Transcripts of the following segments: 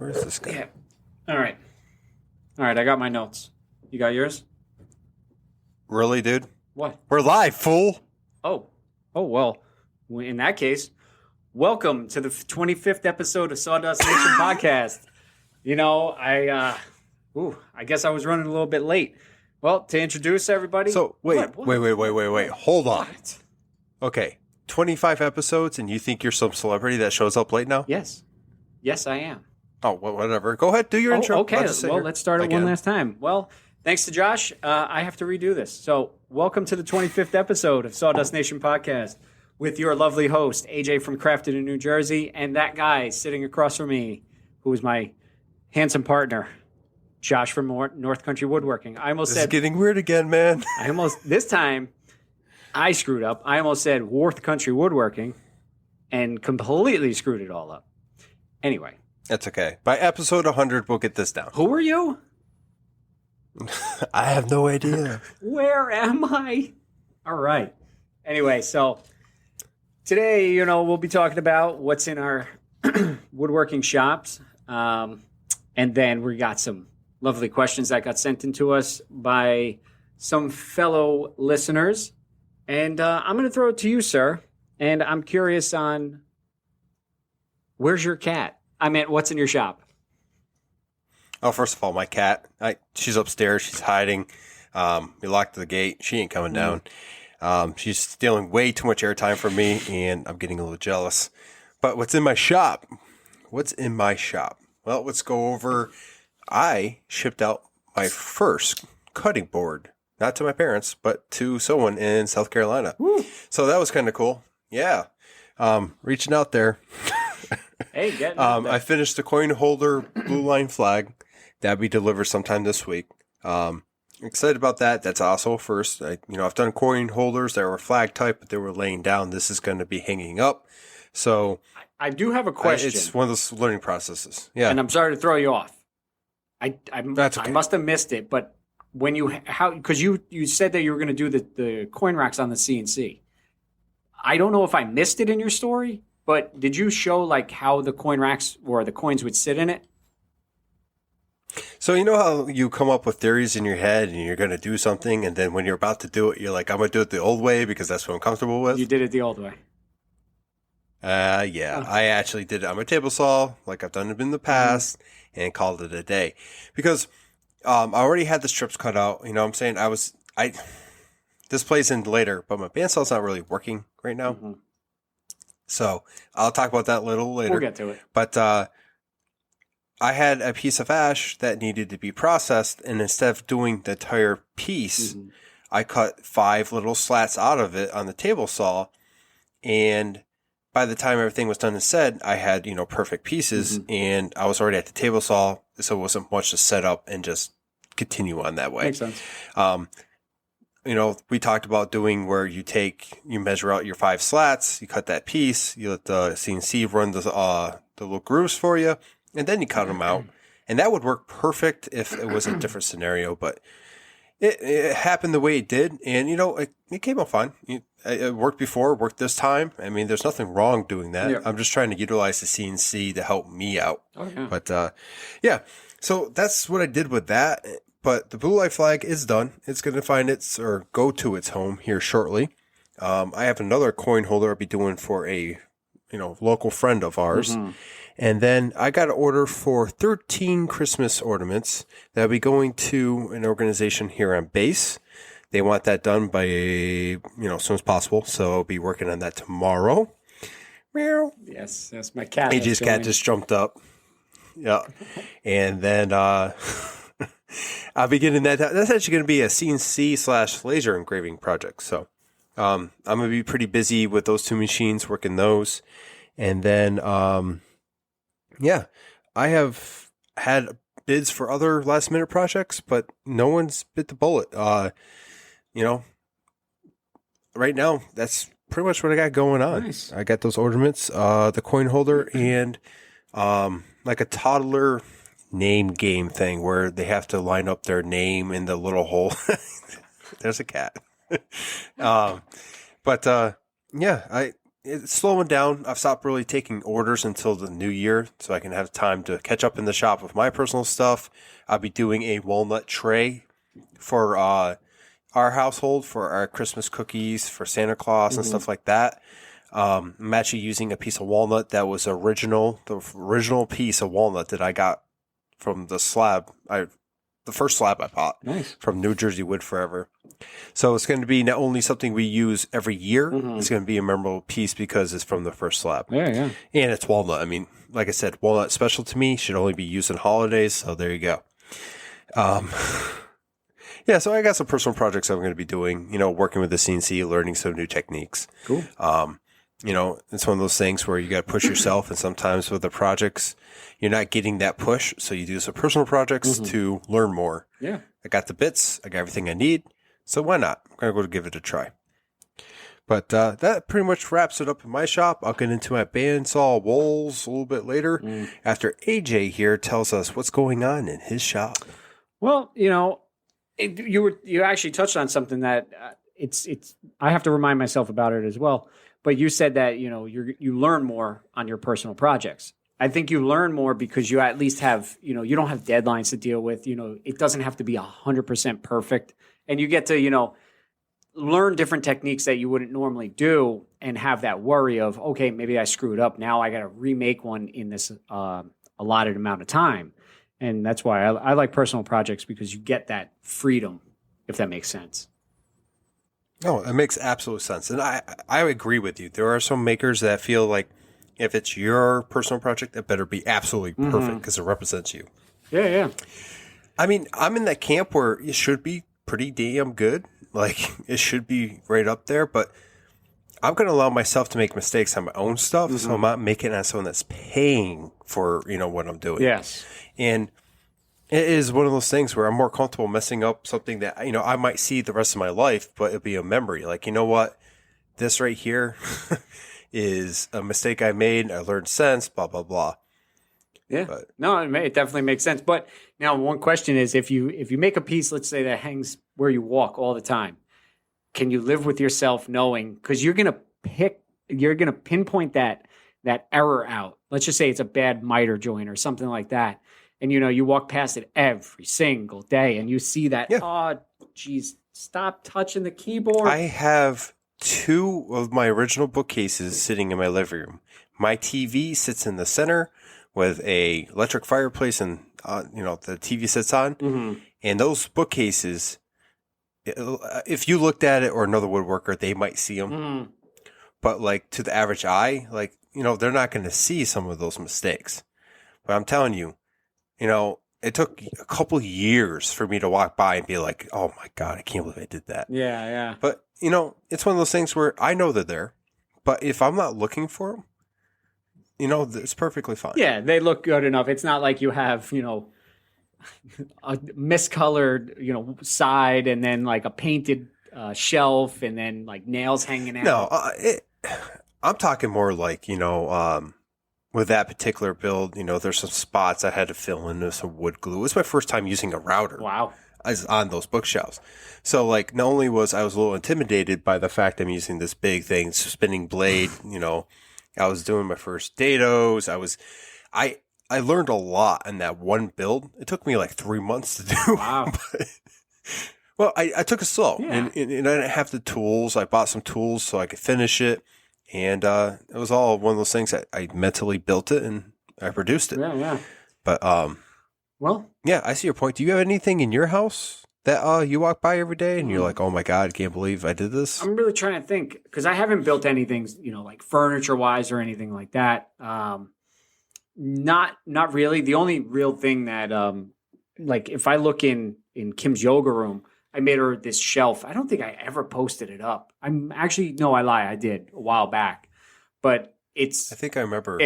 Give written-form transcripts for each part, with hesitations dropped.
Where's this guy? Yeah. All right. I got my notes. You got yours? Really, dude? What? We're live, fool. Oh, well, in that case, welcome to the 25th episode of Sawdust Nation Podcast. You know, I guess I was running a little bit late. Well, to introduce everybody. So, wait. Hold on. What? Okay, 25 episodes, and you think you're some celebrity that shows up late now? Yes, I am. Oh, well, whatever. Go ahead, do your intro. Okay, well, let's start it one last time. Well, thanks to Josh, I have to redo this. So, welcome to the 25th episode of Sawdust Nation Podcast with your lovely host, AJ from Crafted in New Jersey, and that guy sitting across from me, who is my handsome partner, Josh from North Country Woodworking. This is getting weird again, man. This time, I screwed up. I almost said North Country Woodworking and completely screwed it all up. Anyway. That's okay. By episode 100, we'll get this down. Who are you? I have no idea. Where am I? All right. Anyway, so today, we'll be talking about what's in our woodworking shops. And then we got some lovely questions that got sent in to us by some fellow listeners. And I'm going to throw it to you, sir. And I'm curious on, where's your cat? I meant, what's in your shop? Oh, first of all, my cat, she's upstairs. She's hiding. We locked the gate. She ain't coming down. She's stealing way too much airtime from me, and I'm getting a little jealous. But what's in my shop? Well, let's go over. I shipped out my first cutting board, not to my parents, but to someone in South Carolina. Woo. So that was kind of cool. Yeah. Reaching out there. Hey, getting out there. I finished the coin holder blue line flag. That'll be delivered sometime this week. Excited about that. That's also first. I've done coin holders that were flag type, but they were laying down. This is going to be hanging up. So I do have a question. It's one of those learning processes. Yeah. And I'm sorry to throw you off. That's okay. I must have missed it, but when because you said that you were going to do the coin racks on the CNC. I don't know if I missed it in your story, but did you show like how the coin racks or the coins would sit in it? So you know how you come up with theories in your head and you're going to do something, and then when you're about to do it, you're like, I'm going to do it the old way because that's what I'm comfortable with? You did it the old way. Yeah. Oh. I actually did it on my table saw, like I've done it in the past, and called it a day. Because I already had the strips cut out. You know what I'm saying? This plays in later, but my bandsaw's not really working right now. Mm-hmm. So I'll talk about that a little later. We'll get to it. But I had a piece of ash that needed to be processed, and instead of doing the entire piece, I cut 5 little slats out of it on the table saw, and by the time everything was done and said, I had, perfect pieces, and I was already at the table saw, so it wasn't much to set up and just continue on that way. Makes sense. We talked about doing where you measure out your 5 slats, you cut that piece, you let the CNC run the little grooves for you, and then you cut them out. And that would work perfect if it was a different scenario, but it happened the way it did, and it came out fine. It worked before, worked this time. I mean, there's nothing wrong doing that. Yeah. I'm just trying to utilize the CNC to help me out. Oh, yeah. But yeah, so that's what I did with that. But the blue light flag is done. It's going to find go to its home here shortly. I have another coin holder I'll be doing for a local friend of ours. And then I got an order for 13 Christmas ornaments that'll be going to an organization here on base. They want that done by as soon as possible. So I'll be working on that tomorrow. Meow. Yes, that's my cat. AJ's cat just jumped up. Yeah. And then I'll be getting that. That's actually going to be a CNC/laser engraving project. So I'm going to be pretty busy with those 2 machines, working those. And then yeah, I have had bids for other last minute projects, but no one's bit the bullet. Right now, that's pretty much what I got going on. Nice. I got those ornaments, the coin holder, and like a toddler name game thing where they have to line up their name in the little hole. There's a cat. Yeah, it's slowing down. I've stopped really taking orders until the new year so I can have time to catch up in the shop with my personal stuff. I'll be doing a walnut tray for our household for our Christmas cookies for Santa Claus and stuff like that. I'm actually using a piece of walnut that was the original piece of walnut that I got from the first slab I bought from New Jersey Wood Forever. So it's going to be not only something we use every year, it's going to be a memorable piece because it's from the first slab. Yeah. And it's walnut. I mean, like I said, walnut special to me, should only be used on holidays. So there you go. Yeah, so I got some personal projects I'm going to be doing, working with the CNC, learning some new techniques. Cool. It's one of those things where you got to push yourself, and sometimes with the projects, you're not getting that push. So you do some personal projects to learn more. Yeah. I got the bits. I got everything I need. So why not? I'm going to go give it a try. But that pretty much wraps it up in my shop. I'll get into my bandsaw walls a little bit later after AJ here tells us what's going on in his shop. Well, you actually touched on something that it's I have to remind myself about it as well. But you said that you learn more on your personal projects. I think you learn more because you at least have you don't have deadlines to deal with. It doesn't have to be 100% perfect, and you get to learn different techniques that you wouldn't normally do, and have that worry of, okay, maybe I screwed up. Now I got to remake one in this allotted amount of time. And that's why I like personal projects, because you get that freedom, if that makes sense. No, it makes absolute sense. And I agree with you. There are some makers that feel like if it's your personal project, it better be absolutely perfect because it represents you. Yeah. I mean, I'm in that camp where it should be pretty damn good. Like, it should be right up there. But I'm going to allow myself to make mistakes on my own stuff. So I'm not making it on someone that's paying for, what I'm doing. Yes. And it is one of those things where I'm more comfortable messing up something that, I might see the rest of my life, but it'll be a memory. Like, you know what? This right here is a mistake I made. I learned since, blah, blah, blah. Yeah. But, no, it definitely makes sense. But now one question is, if you make a piece, let's say, that hangs where you walk all the time, can you live with yourself knowing, because you're going to pinpoint that error out. Let's just say it's a bad miter joint or something like that. And, you walk past it every single day and you see that, oh, geez, stop touching the keyboard. I have 2 of my original bookcases sitting in my living room. My TV sits in the center with a electric fireplace and, the TV sits on. And those bookcases, if you looked at it or another woodworker, they might see them. But like to the average eye, like, they're not going to see some of those mistakes. But I'm telling you, it took a couple of years for me to walk by and be like, oh my God, I can't believe I did that. Yeah. But, it's one of those things where I know they're there, but if I'm not looking for them, it's perfectly fine. Yeah, they look good enough. It's not like you have, a miscolored, side and then like a painted shelf and then like nails hanging out. No, I'm talking more like, with that particular build, there's some spots I had to fill in with some wood glue. It was my first time using a router. Wow. On those bookshelves. So like, not only was I a little intimidated by the fact I'm using this big thing, spinning blade, I was doing my first dados. I learned a lot in that one build. It took me like 3 months to do. Wow. Well, I took it slow, Yeah. and I didn't have the tools. I bought some tools so I could finish it, and it was all one of those things that I mentally built it and I produced it. Yeah. But well, yeah, I see your point. Do you have anything in your house that you walk by every day and you're like, oh my God, I can't believe I did this? I'm really trying to think, because I haven't built anything, like furniture wise or anything like that. Not really. The only real thing that, like if I look in Kim's yoga room, I made her this shelf. I don't think I ever posted it up. No, I lie. I did a while back, but I think I remember.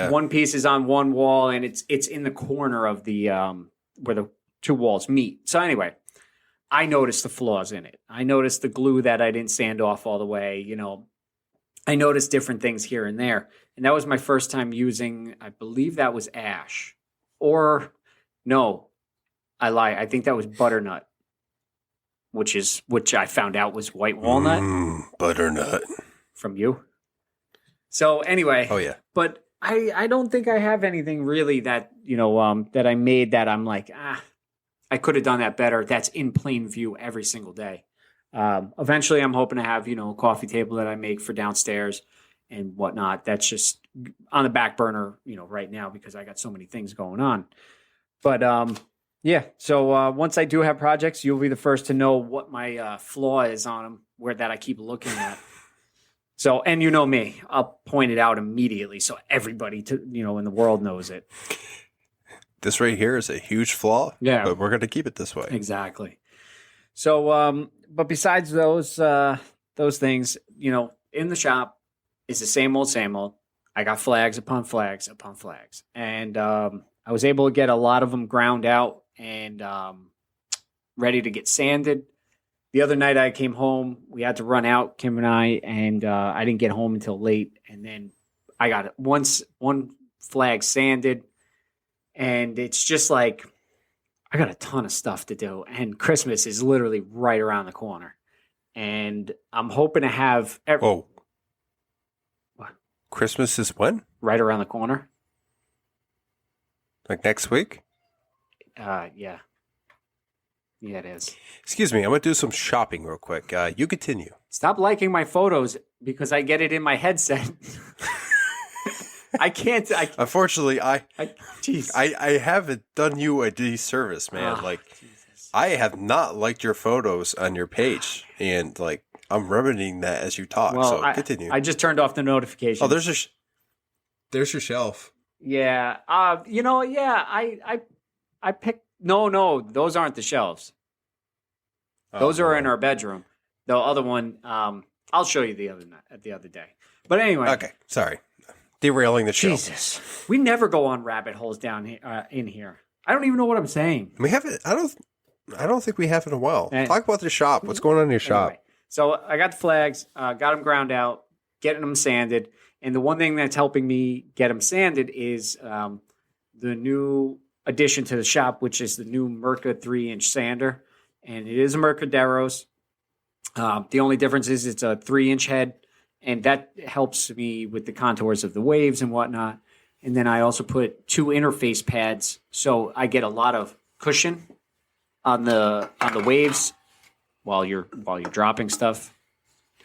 One piece is on one wall and it's in the corner of the, where the 2 walls meet. So anyway, I noticed the flaws in it. I noticed the glue that I didn't sand off all the way. I noticed different things here and there. And that was my first time using, I believe that was ash. Or, no, I lie. I think that was butternut, which I found out was white walnut. Butternut. From you? So anyway, Oh yeah. but I don't think I have anything really that, that I made that I'm like, I could have done that better. That's in plain view every single day. Eventually I'm hoping to have, a coffee table that I make for downstairs and whatnot. That's just on the back burner, right now because I got so many things going on. But yeah, so once I do have projects, you'll be the first to know what my flaw is on them, that I keep looking at. So, and you know me, I'll point it out immediately so everybody in the world knows it. This right here is a huge flaw. Yeah, but we're going to keep it this way. Exactly. So, but besides those things, in the shop is the same old. I got flags upon flags upon flags, and I was able to get a lot of them ground out and ready to get sanded. The other night I came home, we had to run out, Kim and I didn't get home until late. And then I got one flag sanded, and it's just like, I got a ton of stuff to do. And Christmas is literally right around the corner. And I'm hoping to have... Oh. What? Christmas is when? Right around the corner. Like next week? Yeah. Yeah, it is. Excuse me, I'm going to do some shopping real quick. You continue. Stop liking my photos because I get it in my headset. I can't. Unfortunately, I haven't done you a disservice, man. Jesus. I have not liked your photos on your page, and I'm remedying that as you talk. Well, so continue. I just turned off the notifications. Oh, there's your shelf. Yeah. I picked. No, those aren't the shelves. Those are in our bedroom. The other one, I'll show you the other day. But anyway. Okay, sorry. Derailing the show. Jesus. We never go on rabbit holes down here, in here. I don't even know what I'm saying. We haven't. I don't think we have in a while. Talk about the shop. What's going on in your shop? Anyway, so I got the flags, got them ground out, getting them sanded. And the one thing that's helping me get them sanded is the new addition to the shop, which is the new Mirka 3-inch sander. And it is a Mirka Deros. The only difference is it's a 3-inch head, and that helps me with the contours of the waves and whatnot. And then I also put 2 interface pads, so I get a lot of cushion on the waves while you're dropping stuff.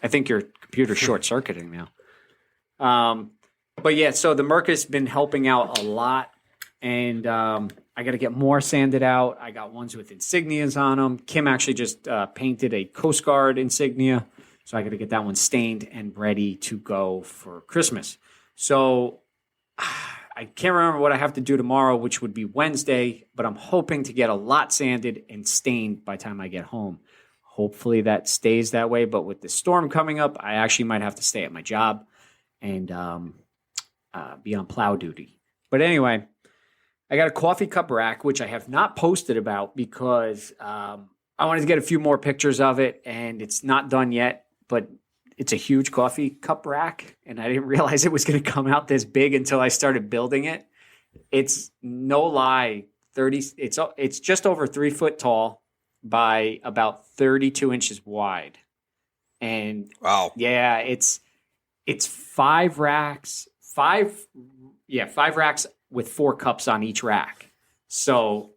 I think your computer's short circuiting now. But yeah, so the Mirka's been helping out a lot. And I got to get more sanded out. I got ones with insignias on them. Kim actually just painted a Coast Guard insignia. So I got to get that one stained and ready to go for Christmas. So I can't remember what I have to do tomorrow, which would be Wednesday. But I'm hoping to get a lot sanded and stained by the time I get home. Hopefully that stays that way. But with the storm coming up, I actually might have to stay at my job and be on plow duty. But anyway... I got a coffee cup rack, which I have not posted about because I wanted to get a few more pictures of it, and it's not done yet, but it's a huge coffee cup rack, and I didn't realize it was going to come out this big until I started building it. It's no lie, it's just over 3 foot tall by about 32 inches wide. And wow. Yeah, it's 5 racks, 5 racks with 4 cups on each rack. So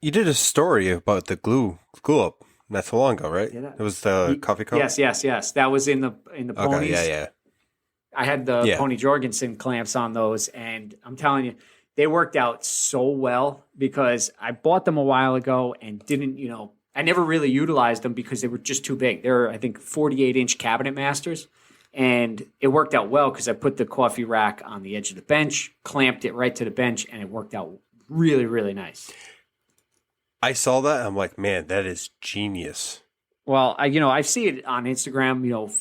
you did a story about the glue up not so long ago, right? It was the coffee cup. Yes. That was in the ponies. Okay, yeah. I had the Pony Jorgensen clamps on those, and I'm telling you, they worked out so well because I bought them a while ago and didn't, I never really utilized them because they were just too big. They're, I think, 48-inch cabinet masters. And it worked out well because I put the coffee rack on the edge of the bench, clamped it right to the bench, and it worked out really, really nice. I saw that. I'm like, man, that is genius. Well, I see it on Instagram.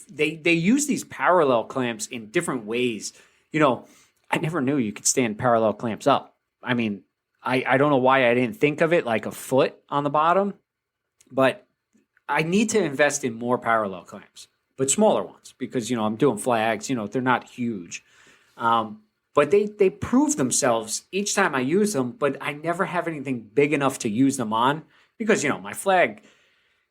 They use these parallel clamps in different ways. I never knew you could stand parallel clamps up. I mean, I don't know why I didn't think of it like a foot on the bottom, but I need to invest in more parallel clamps. But smaller ones because, I'm doing flags, they're not huge. But they prove themselves each time I use them, but I never have anything big enough to use them on because, my flag,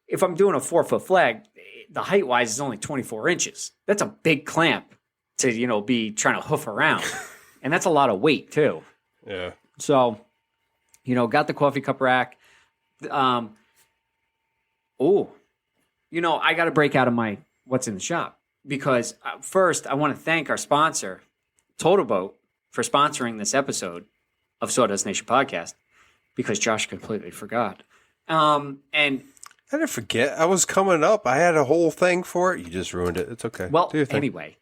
if I'm doing a 4-foot flag, the height-wise is only 24 inches. That's a big clamp. to be trying to hoof around. And that's a lot of weight too. Yeah. So, got the coffee cup rack. I got to break out of my what's in the shop because first I want to thank our sponsor, Totalboat, for sponsoring this episode of Sawdust Nation Podcast because Josh completely forgot. And I didn't forget. I was coming up. I had a whole thing for it. You just ruined it. It's okay. Well, anyway,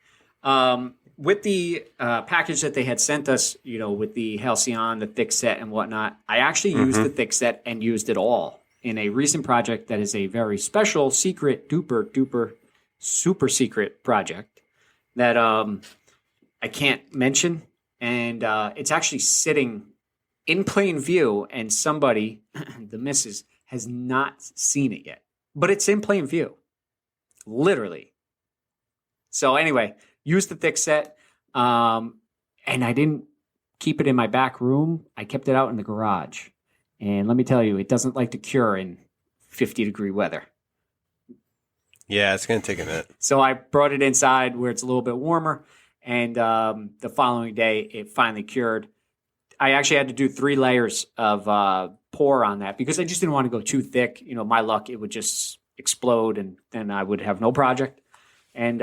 with the package that they had sent us, with the Halcyon, the thick set and whatnot, I actually used the thick set and used it all in a recent project that is a very special, secret, duper, super secret project that I can't mention. And it's actually sitting in plain view, and somebody, the missus, has not seen it yet. But it's in plain view. Literally. So anyway, used the thick set. And I didn't keep it in my back room. I kept it out in the garage. And let me tell you, it doesn't like to cure in 50-degree weather. Yeah, it's going to take a minute. So I brought it inside where it's a little bit warmer. And the following day, it finally cured. I actually had to do 3 layers of pour on that because I just didn't want to go too thick. My luck, it would just explode and then I would have no project. And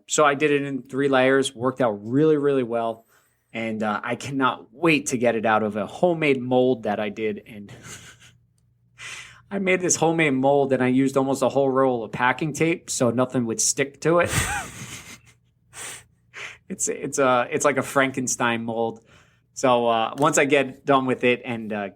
so I did it in 3 layers, worked out really, really well. And I cannot wait to get it out of a homemade mold that I did. And I made this homemade mold and I used almost a whole roll of packing tape so nothing would stick to it. It's like a Frankenstein mold. So once I get done with it and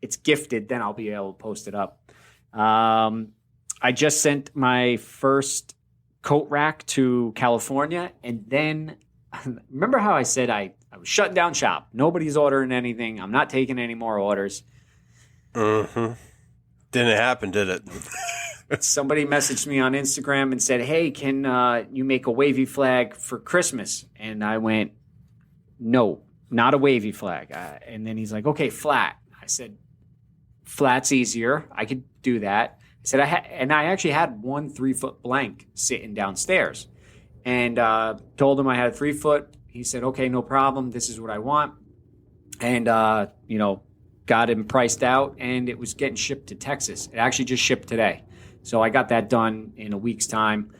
it's gifted, then I'll be able to post it up. I just sent my first coat rack to California, and then remember how I said I was shutting down shop. Nobody's ordering anything. I'm not taking any more orders. Mm-hmm. Didn't happen, did it? Somebody messaged me on Instagram and said, hey, can you make a wavy flag for Christmas? And I went, no, not a wavy flag. And then he's like, okay, flat. I said, flat's easier. I could do that. I said, I actually had one 3-foot blank sitting downstairs and told him I had a 3-foot. He said, okay, no problem. This is what I want. And, got him priced out and it was getting shipped to Texas. It actually just shipped today. So I got that done in a week's time.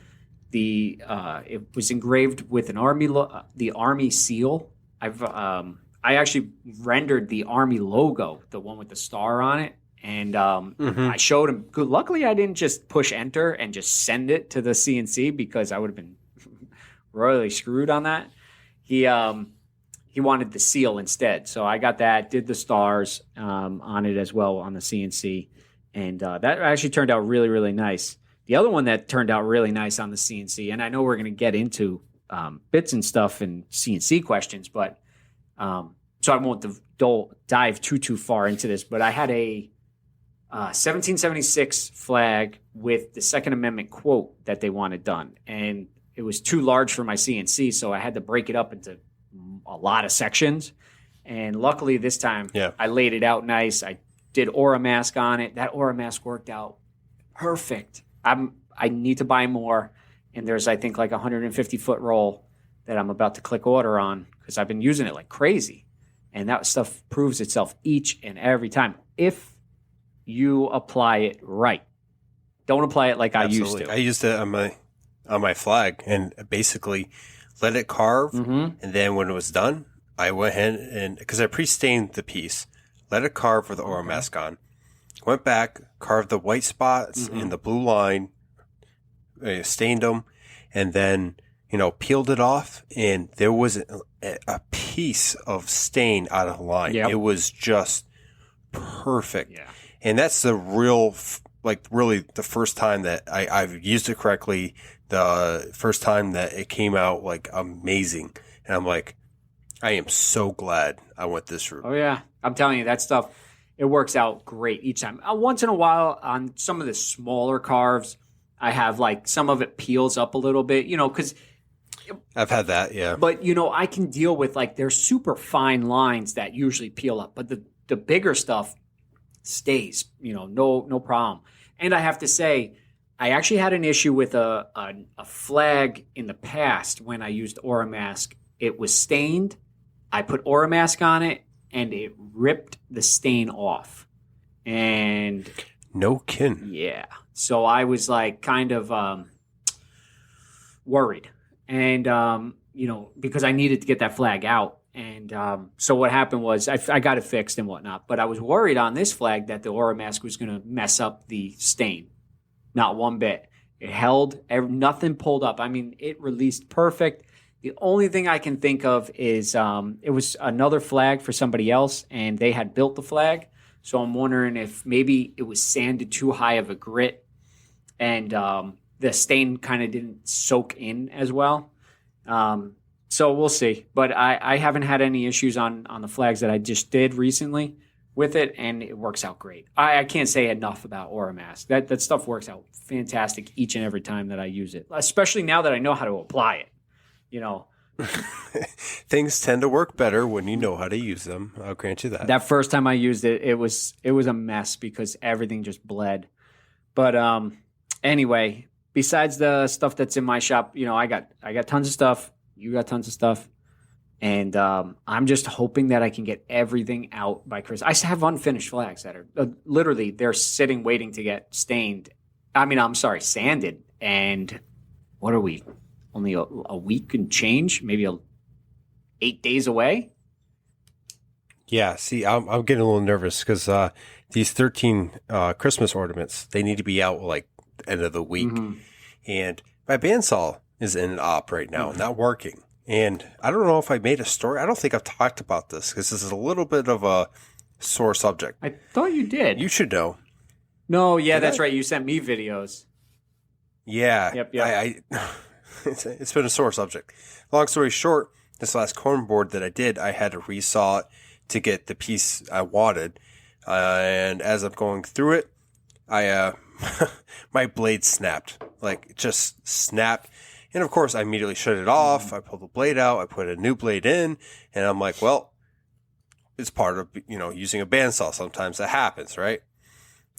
It was engraved with the Army seal. I actually rendered the Army logo, the one with the star on it. And I showed him. Luckily, I didn't just push enter and just send it to the CNC because I would have been royally screwed on that. He wanted the seal instead. So I got that, did the stars on it as well on the CNC. And that actually turned out really, really nice. The other one that turned out really nice on the CNC, and I know we're going to get into bits and stuff and CNC questions, but so I won't dive too far into this, but I had a 1776 flag with the Second Amendment quote that they wanted done. And it was too large for my CNC, so I had to break it up into a lot of sections. And luckily this time I laid it out nice. I did oramask on it. That oramask worked out perfect. I need to buy more. And there's, I think, like a 150-foot roll that I'm about to click order on because I've been using it like crazy. And that stuff proves itself each and every time if you apply it right. Don't apply it like Absolutely. I used to. I used it on my flag and basically let it carve. And then when it was done, I went ahead and, because I pre-stained the piece, let it carve with the oramask on. Went back, carved the white spots in the blue line, stained them, and then, peeled it off. And there was a piece of stain out of the line. Yep. It was just perfect. Yeah. And that's the real, really the first time that I've used it correctly. The first time that it came out amazing. And I'm like, I am so glad I went this route. Oh, yeah. I'm telling you, that stuff, it works out great each time. Once in a while, on some of the smaller carves, I have some of it peels up a little bit, because I've had that, yeah. But, I can deal with there's super fine lines that usually peel up. But the bigger stuff stays, no problem. And I have to say, I actually had an issue with a flag in the past when I used oramask. It was stained. I put oramask on it, and it ripped the stain off. And no kidding. yeah, so I was like kind of worried, and because I needed to get that flag out. And so what happened was I got it fixed and whatnot, but I was worried on this flag that the oramask was going to mess up the stain. Not one bit. It held, nothing pulled up. I mean, it released perfect. The only thing I can think of is it was another flag for somebody else, and they had built the flag. So I'm wondering if maybe it was sanded too high of a grit, and the stain kind of didn't soak in as well. So we'll see. But I haven't had any issues on the flags that I just did recently with it, and it works out great. I can't say enough about oramask. That stuff works out fantastic each and every time that I use it, especially now that I know how to apply it. Things tend to work better when you know how to use them. I'll grant you that. That first time I used it, it was a mess because everything just bled. But anyway, besides the stuff that's in my shop, I got tons of stuff. You got tons of stuff. And I'm just hoping that I can get everything out by Christmas. I have unfinished flags that are literally they're sitting waiting to get stained. Sanded. And what are we? Only a week and change, maybe 8 days away. Yeah, see, I'm getting a little nervous because these 13 Christmas ornaments, they need to be out like the end of the week. Mm-hmm. And my bandsaw is in an op right now, not working. And I don't know if I made a story. I don't think I've talked about this because this is a little bit of a sore subject. I thought you did. You should know. No, yeah, that's right. You sent me videos. Yeah. Yep. It's been a sore subject. Long story short, this last corn board that I did, I had to resaw it to get the piece I wanted. And as I'm going through it, my blade snapped. Like, it just snapped. And of course, I immediately shut it off. I pulled the blade out. I put a new blade in. And I'm like, well, it's part of, using a bandsaw. Sometimes that happens, right?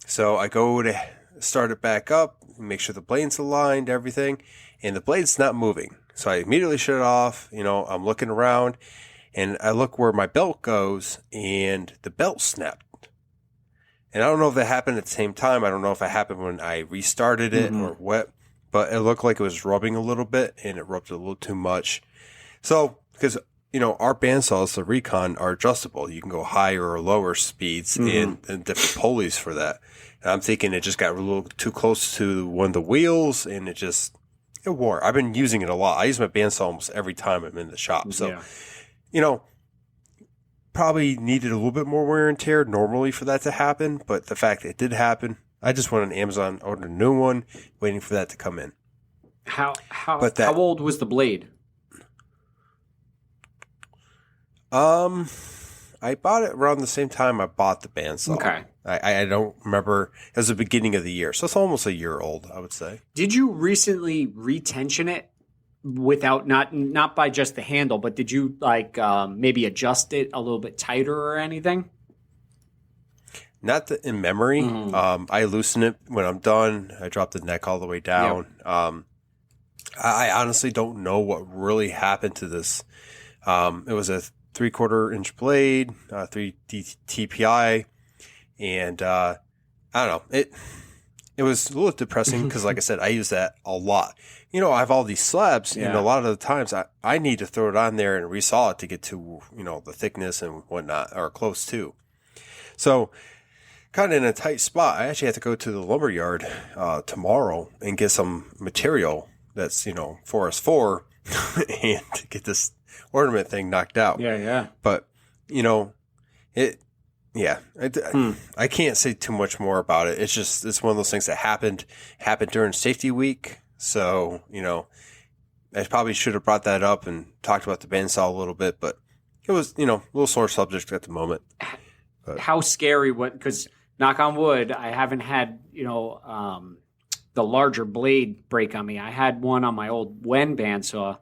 So I go to start it back up, make sure the blade's aligned, everything. And the blade's not moving. So I immediately shut it off. I'm looking around. And I look where my belt goes. And the belt snapped. And I don't know if that happened at the same time. I don't know if it happened when I restarted it or what. But it looked like it was rubbing a little bit, and it rubbed a little too much. So, because, our bandsaws, the RIKON, are adjustable. You can go higher or lower speeds and different pulleys for that. And I'm thinking it just got a little too close to one of the wheels, and it wore. I've been using it a lot. I use my bandsaw almost every time I'm in the shop. So, probably needed a little bit more wear and tear normally for that to happen. But the fact that it did happen, I just went on Amazon, ordered a new one, waiting for that to come in. How old was the blade? I bought it around the same time I bought the bandsaw. Okay. I don't remember. It was the beginning of the year, so it's almost a year old, I would say. Did you recently retension it without not by just the handle, but did you maybe adjust it a little bit tighter or anything? Not in memory. I loosen it when I'm done. I drop the neck all the way down. Yep. I honestly don't know what really happened to this. It was a 3/4 inch blade, 3 TPI, and I don't know. It was a little depressing because, like I said, I use that a lot. I have all these slabs, and a lot of the times I need to throw it on there and resaw it to get to the thickness and whatnot, or close to. So, kind of in a tight spot. I actually have to go to the lumber yard tomorrow and get some material that's 4S4 and get this ornament thing knocked out. Yeah. But I can't say too much more about it. It's one of those things that happened during safety week. So I probably should have brought that up and talked about the bandsaw a little bit, but it was a little sore subject at the moment. But how scary? Because knock on wood, I haven't had the larger blade break on me. I had one on my old Wen bandsaw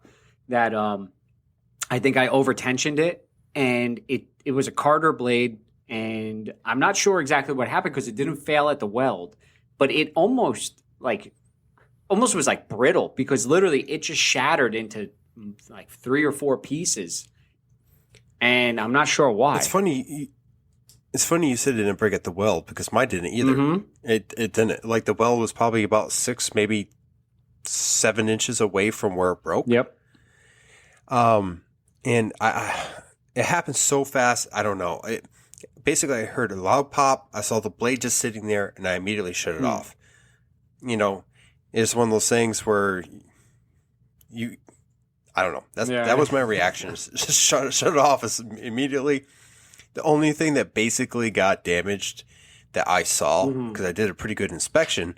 that I think I overtensioned it, and it was a Carter blade, and I'm not sure exactly what happened because it didn't fail at the weld, but it almost almost was like brittle because literally it just shattered into like 3 or 4 pieces. And I'm not sure why. It's funny. It's funny you said it didn't break at the weld because mine didn't either. Mm-hmm. It didn't. Like the weld was probably about 6, maybe 7 inches away from where it broke. Yep. And it happened so fast. I don't know. Basically, I heard a loud pop. I saw the blade just sitting there, and I immediately shut it off. You know, it's one of those things where I don't know. That was my reaction. Just shut it off immediately. The only thing that basically got damaged that I saw, because I did a pretty good inspection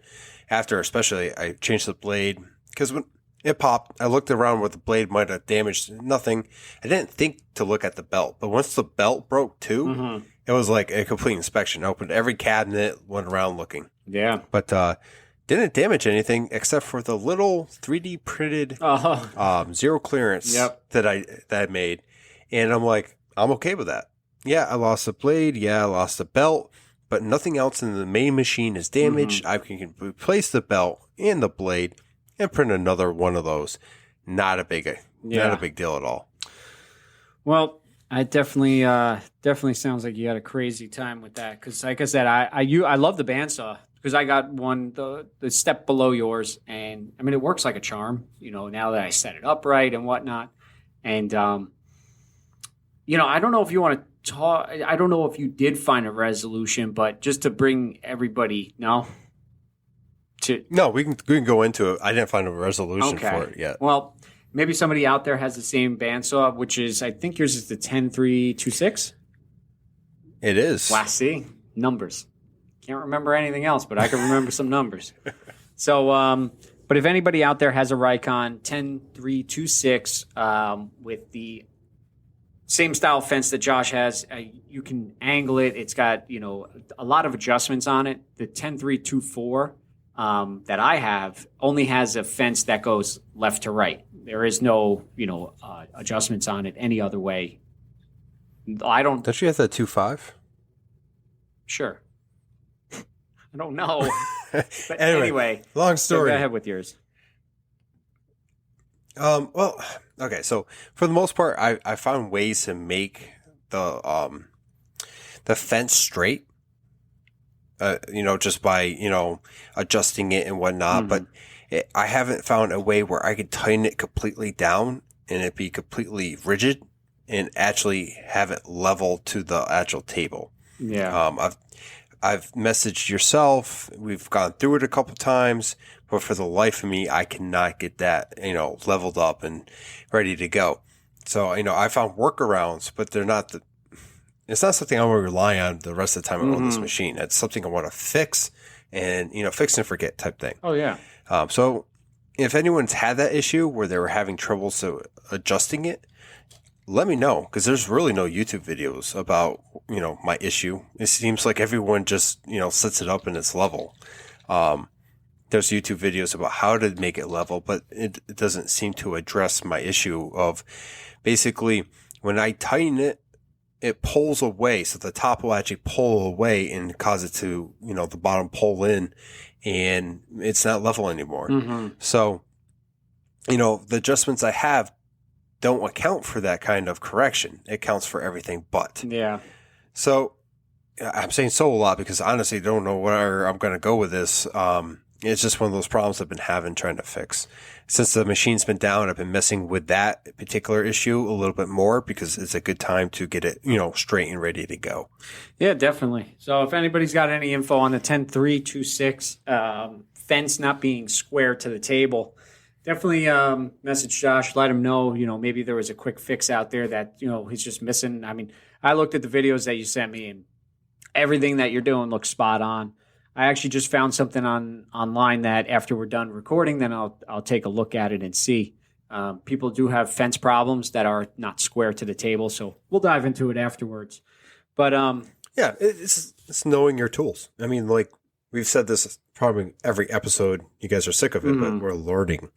after, especially I changed the blade, because when it popped, I looked around where the blade might have damaged. Nothing. I didn't think to look at the belt, but once the belt broke too, it was like a complete inspection. I opened every cabinet, went around looking. Yeah. But didn't damage anything except for the little 3D printed zero clearance that I made. And I'm like, I'm okay with that. Yeah, I lost the blade. Yeah, I lost the belt. But nothing else in the main machine is damaged. I can replace the belt and the blade and print another one of those. Not a big deal at all. Well, I definitely sounds like you had a crazy time with that. Because like I said, I love the bandsaw because I got one the step below yours, and I mean it works like a charm. You know, now that I set it up right and whatnot, and you know, I don't know if you want to talk. I don't know if you did find a resolution, but just to bring everybody No, we can go into it. I didn't find a resolution for it yet. Well, maybe somebody out there has the same bandsaw, which is, I think yours is the 10326. It is. Wow, see? Numbers. Can't remember anything else, but I can remember some numbers. So, but if anybody out there has a RIKON 10326 with the same style fence that Josh has, you can angle it. It's got, you know, a lot of adjustments on it. The 10324 that I have only has a fence that goes left to right. There is no, you know, adjustments on it any other way. Don't you have that 2.5? Sure. I don't know. But anyway, long story. So go ahead with yours. Well, okay. So for the most part, I found ways to make the fence straight. You know, just by, you know, adjusting it and whatnot. But I haven't found a way where I could tighten it completely down and it be completely rigid and actually have it level to the actual table. Yeah. I've messaged yourself. We've gone through it a couple times, but for the life of me, I cannot get that, you know, leveled up and ready to go. So, you know, I found workarounds, but it's not something I want to rely on the rest of the time I own this machine. It's something I want to fix and, you know, fix and forget type thing. Oh, yeah. So if anyone's had that issue where they were having trouble adjusting it, let me know, because there's really no YouTube videos about, you know, my issue. It seems like everyone just, you know, sets it up and it's level. There's YouTube videos about how to make it level, but it doesn't seem to address my issue of basically when I tighten it, it pulls away. So the top will actually pull away and cause it to, you know, the bottom pull in, and it's not level anymore. So, you know, the adjustments I have don't account for that kind of correction. It counts for everything but. Yeah. So I'm saying so a lot because I honestly don't know where I'm going to go with this. It's just one of those problems I've been having trying to fix. Since the machine's been down, I've been messing with that particular issue a little bit more because it's a good time to get it, you know, straight and ready to go. Yeah, definitely. So if anybody's got any info on the 10326 fence not being square to the table, definitely message Josh, let him know, you know, maybe there was a quick fix out there that, you know, he's just missing. I mean, I looked at the videos that you sent me and everything that you're doing looks spot on. I actually just found something online that after we're done recording, then I'll take a look at it and see. People do have fence problems that are not square to the table, so we'll dive into it afterwards. But yeah, it's knowing your tools. I mean, like we've said this probably every episode. You guys are sick of it, but we're learning.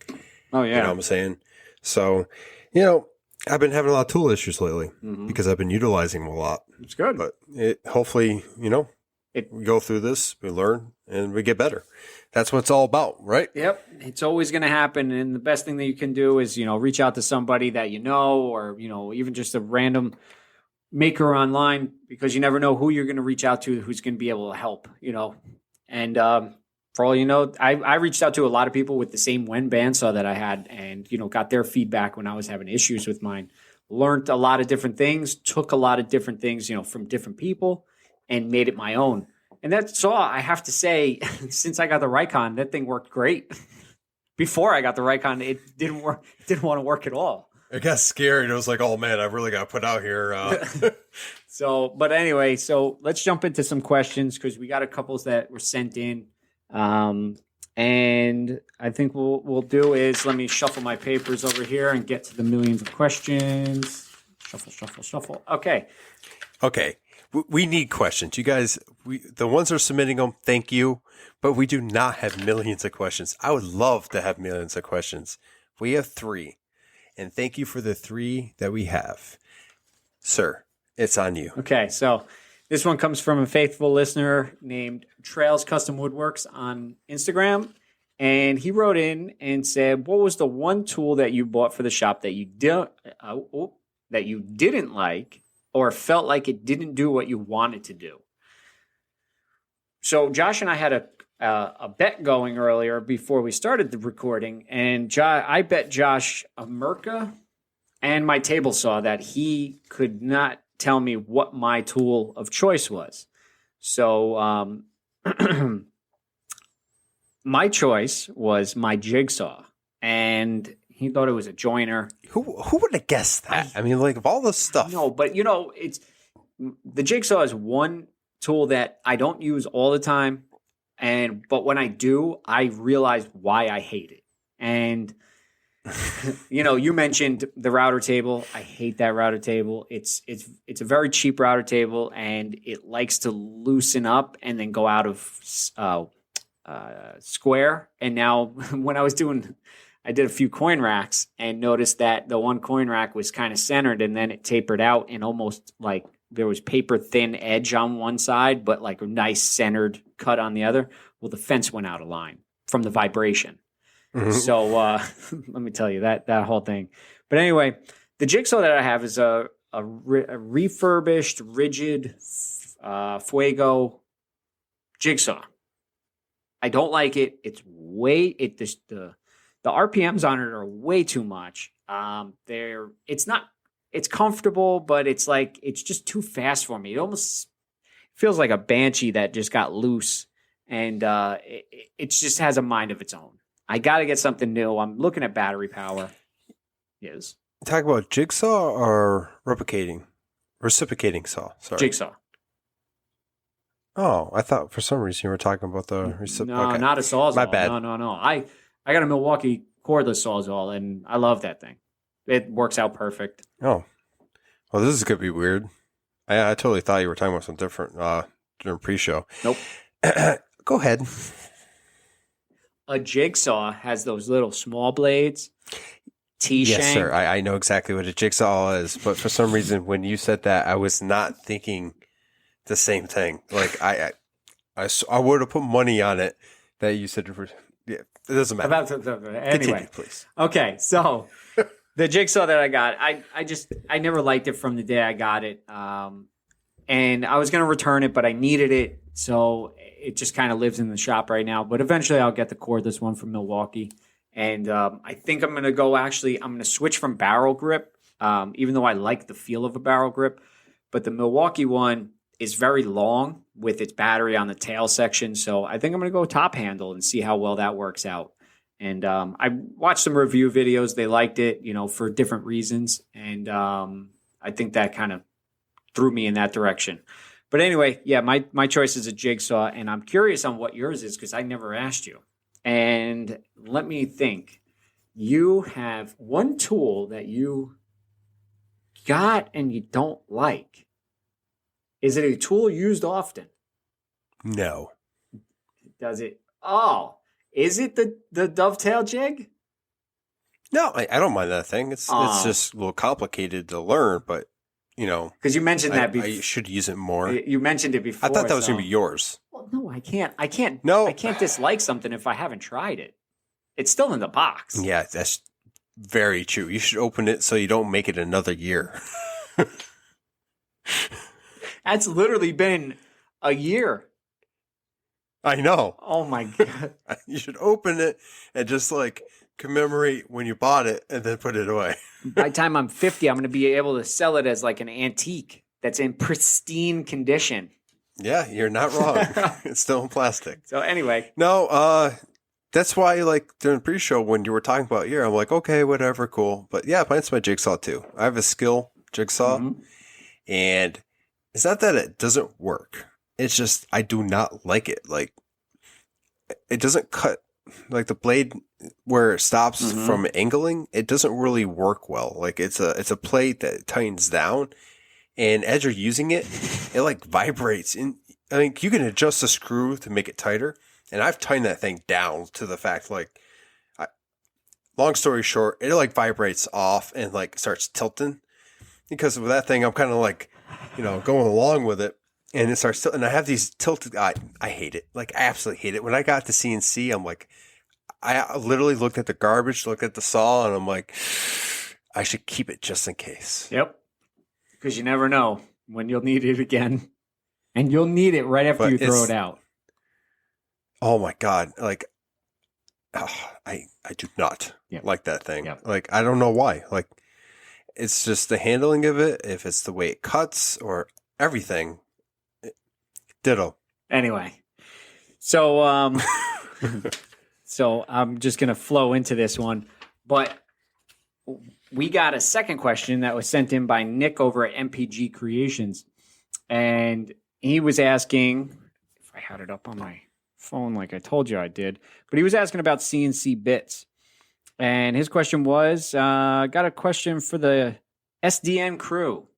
Oh yeah, you know what I'm saying. So, you know, I've been having a lot of tool issues lately because I've been utilizing them a lot. It's good, but hopefully, you know. We go through this, we learn, and we get better. That's what it's all about, right? Yep. It's always going to happen. And the best thing that you can do is, reach out to somebody that you know, or, even just a random maker online, because you never know who you're going to reach out to who's going to be able to help, And for all you know, I reached out to a lot of people with the same Wen bandsaw that I had and, got their feedback when I was having issues with mine. Learned a lot of different things, took a lot of different things, from different people and made it my own. And that saw, I have to say, since I got the RIKON, that thing worked great. Before I got the RIKON, it didn't work. It didn't want to work at all. It got scary. And it was like, oh man, I really got put out here. But anyway, so let's jump into some questions because we got a couple that were sent in. And I think what we'll do is let me shuffle my papers over here and get to the millions of questions. Shuffle. Okay. We need questions. You guys, the ones that are submitting them, thank you. But we do not have millions of questions. I would love to have millions of questions. We have 3. And thank you for the 3 that we have. Sir, it's on you. Okay, so this one comes from a faithful listener named Trails Custom Woodworks on Instagram. And he wrote in and said, what was the one tool that you bought for the shop that you didn't like or felt like it didn't do what you wanted to do? So Josh and I had a bet going earlier before we started the recording, and I bet Josh a Mirka and my table saw that he could not tell me what my tool of choice was. So my choice was my jigsaw, and he thought it was a joiner. Who would have guessed that? I mean, like, of all the stuff. No, but it's the jigsaw is one tool that I don't use all the time, but when I do, I realize why I hate it. And you mentioned the router table. I hate that router table. It's a very cheap router table, and it likes to loosen up and then go out of square. And now when I did a few coin racks and noticed that the one coin rack was kind of centered and then it tapered out and almost like there was paper thin edge on one side, but like a nice centered cut on the other. Well, the fence went out of line from the vibration. Mm-hmm. So let me tell you that whole thing. But anyway, the jigsaw that I have is a refurbished rigid Fuego jigsaw. I don't like it. The RPMs on it are way too much. It's comfortable, but it's just too fast for me. It almost feels like a Banshee that just got loose, and it just has a mind of its own. I got to get something new. I'm looking at battery power. Yes. Talk about jigsaw or reciprocating saw. Sorry. Jigsaw. Oh, I thought for some reason you were talking about the No, okay. Not a Sawzall. My bad. No. I got a Milwaukee cordless Sawzall, and I love that thing. It works out perfect. Oh. Well, this is going to be weird. I totally thought you were talking about something different during pre-show. Nope. Go ahead. A jigsaw has those little small blades. T-shank. Yes, sir. I know exactly what a jigsaw is, but for some reason, when you said that, I was not thinking the same thing. Like I would have put money on it that you said. Yeah, it doesn't matter. Anyway, continue, please. Okay, so the jigsaw that I got, I never liked it from the day I got it, and I was going to return it, but I needed it, so it just kind of lives in the shop right now. But eventually, I'll get the cordless one from Milwaukee, and I think I'm going to switch from barrel grip, even though I like the feel of a barrel grip, but the Milwaukee one is very long with its battery on the tail section. So I think I'm going to go top handle and see how well that works out. And I watched some review videos. They liked it, for different reasons. And I think that kind of threw me in that direction. But anyway, yeah, my choice is a jigsaw. And I'm curious on what yours is because I never asked you. And let me think. You have one tool that you got and you don't like. Is it a tool used often? No. Does it? Oh, is it the dovetail jig? No, I don't mind that thing. It's just a little complicated to learn, but because you mentioned that before. I should use it more. You mentioned it before. I thought that was going to be yours. Well, Well, no, I can't. No. I can't dislike something if I haven't tried it. It's still in the box. Yeah, that's very true. You should open it so you don't make it another year. That's literally been a year. I know. Oh my God. You should open it and just like commemorate when you bought it and then put it away. By the time I'm 50, I'm going to be able to sell it as like an antique that's in pristine condition. Yeah, you're not wrong. It's still in plastic. So anyway. No, that's why like during the pre-show when you were talking about here, I'm like, okay, whatever, cool. But yeah, mine's my jigsaw too. I have a skill jigsaw and it's not that it doesn't work. It's just I do not like it. Like it doesn't cut like the blade where it stops from angling. It doesn't really work well. Like it's a plate that tightens down, and as you're using it, it like vibrates. And I mean, you can adjust the screw to make it tighter. And I've tightened that thing down to the fact like, long story short, it like vibrates off and like starts tilting. Because with that thing, I'm kind of like, going along with it. And it starts and I have these tilted. I hate it. Like I absolutely hate it. When I got to CNC, I'm like, I literally looked at the garbage, looked at the saw, and I'm like, I should keep it just in case. Yep. Because you never know when you'll need it again, and you'll need it right after you throw it out. Oh my God! Like, I do not like that thing. Yep. Like I don't know why. Like, it's just the handling of it. If it's the way it cuts or everything. Ditto. Anyway, so so I'm just gonna flow into this one, but we got a second question that was sent in by Nick over at NPG Creations, and he was asking if I had it up on my phone like I told you I did, but he was asking about CNC bits, and his question was, got a question for the SDN crew,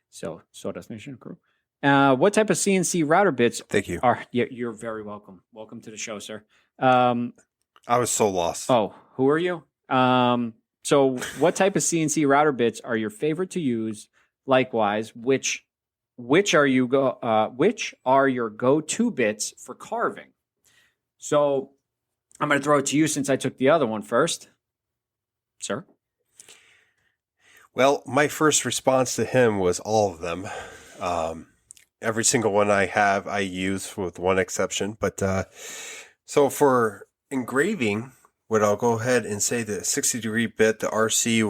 so Sawdust Nation crew. What type of CNC router bits? Thank you. You're very welcome. Welcome to the show, sir. I was so lost. Oh, who are you? So what type of CNC router bits are your favorite to use? Likewise, which are your go-to bits for carving? So I'm going to throw it to you since I took the other one first, sir. Well, my first response to him was all of them. Every single one I have, I use with one exception. But so for engraving, what I'll go ahead and say the 60-degree bit, the RC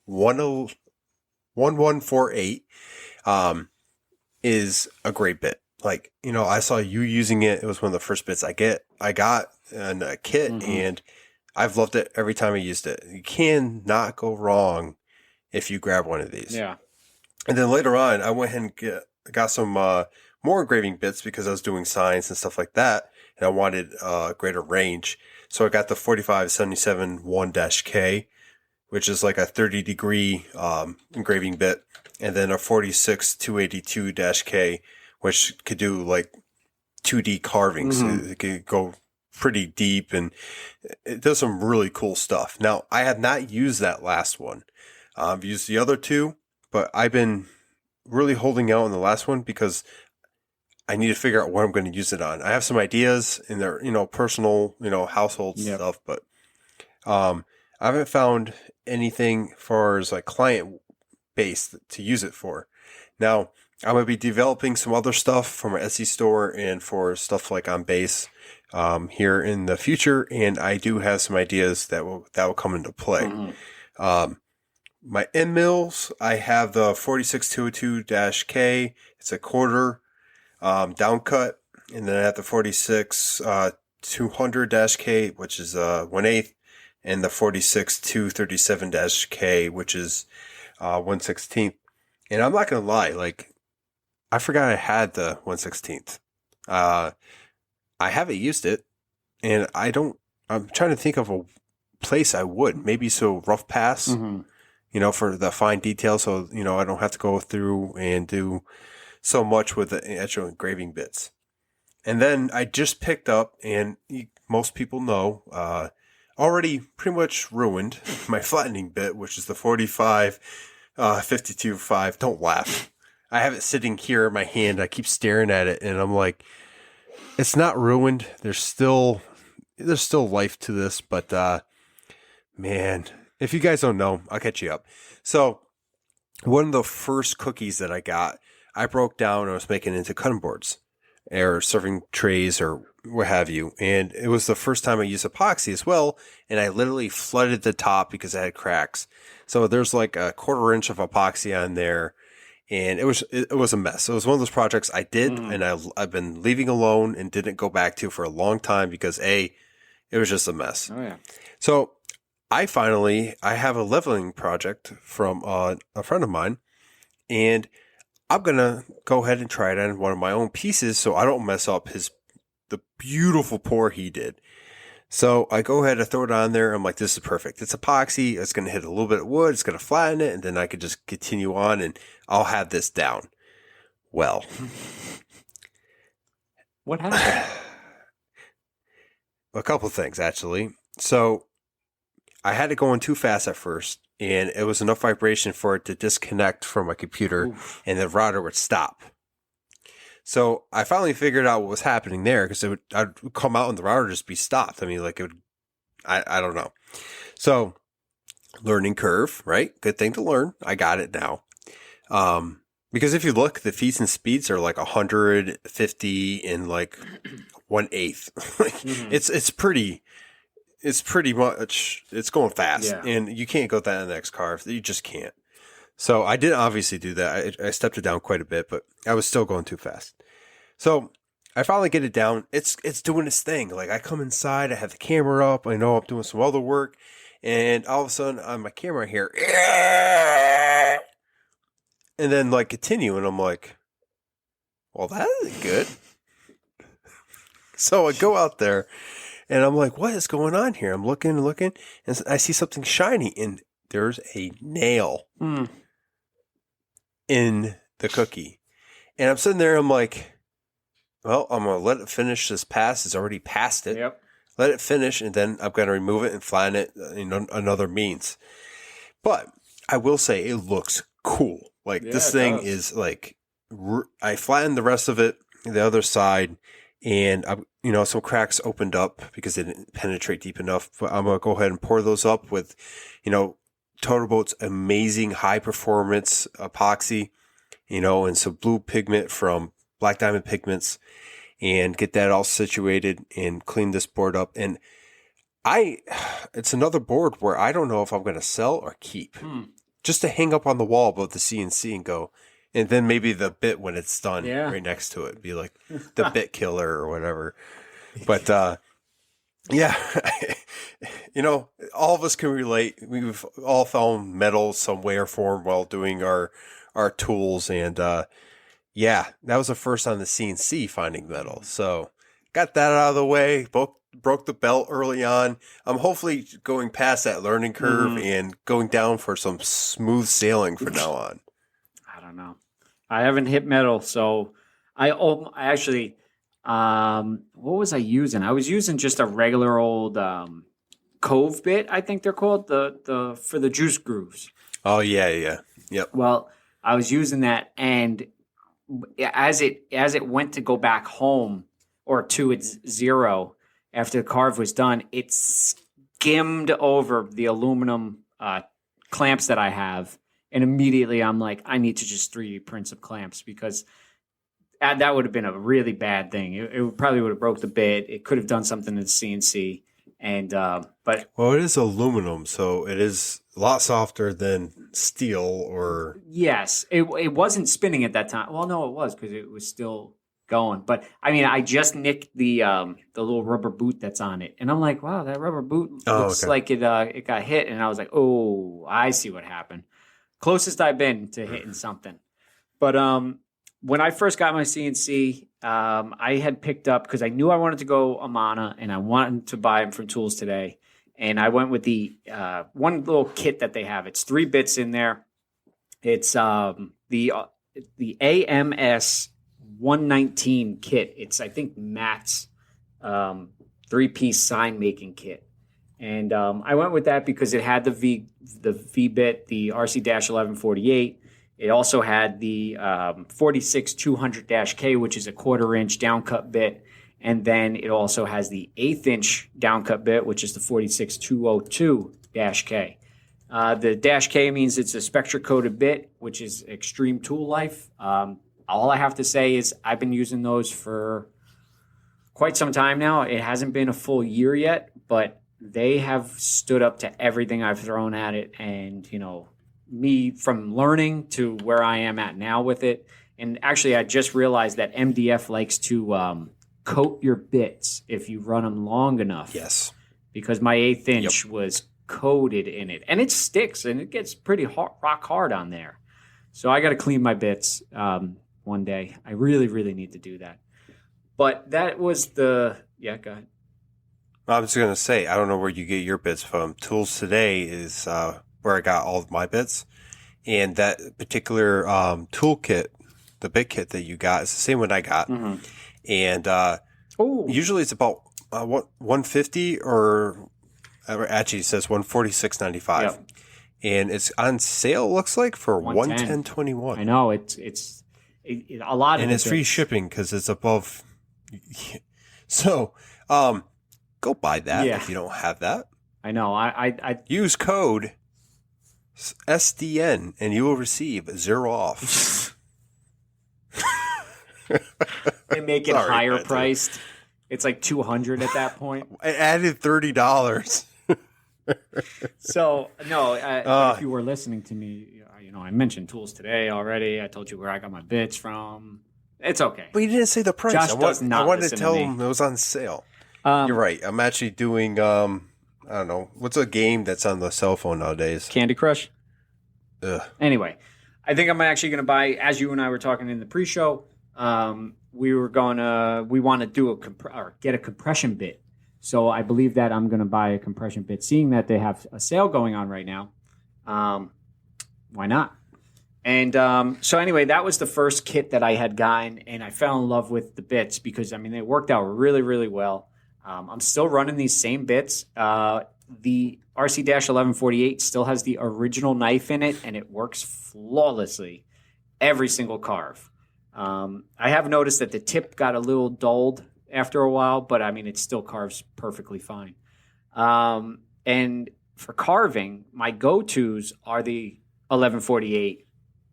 1148, is a great bit. Like, I saw you using it. It was one of the first bits I got in a kit, and I've loved it every time I used it. You cannot go wrong if you grab one of these. Yeah. And then later on, I went ahead and got some more engraving bits because I was doing signs and stuff like that, and I wanted greater range. So I got the 4577 1-K, which is like a 30-degree engraving bit, and then a 46 282-K, which could do like 2D carvings. It could go pretty deep, and it does some really cool stuff. Now, I have not used that last one. I've used the other two, but I've been really holding out on the last one because I need to figure out what I'm going to use it on. I have some ideas in their, personal, household stuff, but I haven't found anything far as like client based to use it for. Now, I'm going to be developing some other stuff for my Etsy store and for stuff like on base here in the future, and I do have some ideas that will come into play. My end mills, I have the 46202-K. It's a quarter down cut, and then I have the 46 200-K, which is 1/8, and the 46 237-K, which is 1/16. And I'm not gonna lie, like I forgot I had the 1/16. I haven't used it, and I'm trying to think of a place I would. Maybe so rough pass. For the fine details, so, I don't have to go through and do so much with the actual engraving bits. And then I just picked up, and most people know, already pretty much ruined my flattening bit, which is the 45 52.5. Don't laugh. I have it sitting here in my hand. I keep staring at it, and I'm like, It's not ruined. There's still life to this, but man, if you guys don't know, I'll catch you up. So one of the first cookies that I got, I broke down and I was making into cutting boards or serving trays or what have you. And it was the first time I used epoxy as well. And I literally flooded the top because I had cracks. So there's like a 1/4 inch of epoxy on there. And it was a mess. It was one of those projects I did and I've been leaving alone and didn't go back to for a long time because it was just a mess. Oh yeah. So I have a leveling project from a friend of mine, and I'm going to go ahead and try it on one of my own pieces so I don't mess up the beautiful pour he did. So I go ahead and throw it on there. I'm like, this is perfect. It's epoxy. It's going to hit a little bit of wood. It's going to flatten it. And then I could just continue on and I'll have this down. Well, what happened? A couple of things actually. So I had it going too fast at first and it was enough vibration for it to disconnect from my computer and the router would stop. So I finally figured out what was happening there because I'd come out and the router would just be stopped. I mean, like I don't know. So learning curve, right? Good thing to learn. I got it now. Because if you look, the feeds and speeds are like 150 and like 1/8. It's pretty much, it's going fast and you can't go that in the next car. You just can't. So I didn't obviously do that. I stepped it down quite a bit, but I was still going too fast. So I finally get it down. It's doing its thing. Like I come inside, I have the camera up. I know I'm doing some other work. And all of a sudden on my camera here, and then like continue. And I'm like, well, that isn't good. So I go out there and I'm like, what is going on here? I'm looking and looking and I see something shiny and there's a nail in the cookie. And I'm sitting there, I'm like, well, I'm going to let it finish this pass. It's already passed it. Yep. Let it finish, and then I'm going to remove it and flatten it in another means. But I will say it looks cool. Like this thing is like, I flattened the rest of it, the other side, and some cracks opened up because they didn't penetrate deep enough. But I'm going to go ahead and pour those up with, Totalboat's amazing high performance epoxy, and some blue pigment from Black Diamond Pigments, and get that all situated and clean this board up. And it's another board where I don't know if I'm going to sell or keep, just to hang up on the wall above the CNC and go, and then maybe the bit when it's done right next to it, be like the bit killer or whatever. But, all of us can relate. We've all found metal some way or form while doing our tools. And, that was the first on the CNC finding metal. So got that out of the way. Broke the belt early on. I'm hopefully going past that learning curve and going down for some smooth sailing from now on. I don't know. I haven't hit metal. So I actually, what was I using? I was using just a regular old, Cove bit, I think they're called, the for the juice grooves. Oh yeah. Yep. Well, I was using that, and as it went to go back home or to its zero after the carve was done, it skimmed over the aluminum clamps that I have, and immediately I'm like, I need to just 3D print some clamps because that would have been a really bad thing. It probably would have broke the bit. It could have done something to the CNC. And it is aluminum, so it is a lot softer than steel. Or yes, it wasn't spinning at that time. Well, no, it was because it was still going. But I mean, I just nicked the little rubber boot that's on it, and I'm like, wow, that rubber boot looks like it got hit, and I was like, oh, I see what happened. Closest I've been to hitting something, but when I first got my CNC, I had picked up, because I knew I wanted to go Amana and I wanted to buy them from Tools Today. And I went with the one little kit that they have. It's 3 bits in there. It's the AMS 119 kit. It's, I think, Matt's 3-piece sign making kit. And I went with that because it had the V bit, the RC-1148. It also had the 46 200-K, which is a 1/4 inch downcut bit, And then it also has the 1/8" downcut bit, which is the 46202-K. The -K means it's a spectra-coated bit, which is extreme tool life. All I have to say is I've been using those for quite some time now. It hasn't been a full year yet, but they have stood up to everything I've thrown at it. And, me from learning to where I am at now with it. And actually, I just realized that MDF likes to coat your bits if you run them long enough. Yes. Because my 1/8" was coated in it. And it sticks, and it gets pretty rock hard on there. So I got to clean my bits one day. I really, really need to do that. But that was go ahead. I was going to say, I don't know where you get your bits from. Tools Today is where I got all of my bits. And that particular tool kit, the bit kit that you got, is the same one I got. Mm-hmm. And usually it's about $150 or actually it says $146.95. Yep. And it's on sale, looks like, for $110.21. I know. It's a lot of it. And it's free shipping because it's above. So, go buy that if you don't have that. I know. I use code SDN and you will receive 0 off. They make it higher priced. It's like $200 at that point. I added $30. So no, if you were listening to me, I mentioned Tools Today already. I told you where I got my bits from. It's okay. But you didn't say the price. Josh I wanted to tell him it was on sale. You're right. I'm actually doing, I don't know, what's a game that's on the cell phone nowadays? Candy Crush? Ugh. Anyway, I think I'm actually going to buy, as you and I were talking in the pre-show, we want to do get a compression bit. So I believe that I'm going to buy a compression bit, seeing that they have a sale going on right now. Why not? And so anyway, that was the first kit that I had gotten, and I fell in love with the bits because, they worked out really, really well. I'm still running these same bits. The RC-1148 still has the original knife in it, and it works flawlessly every single carve. I have noticed that the tip got a little dulled after a while, but it still carves perfectly fine. And for carving, my go-tos are the 1148,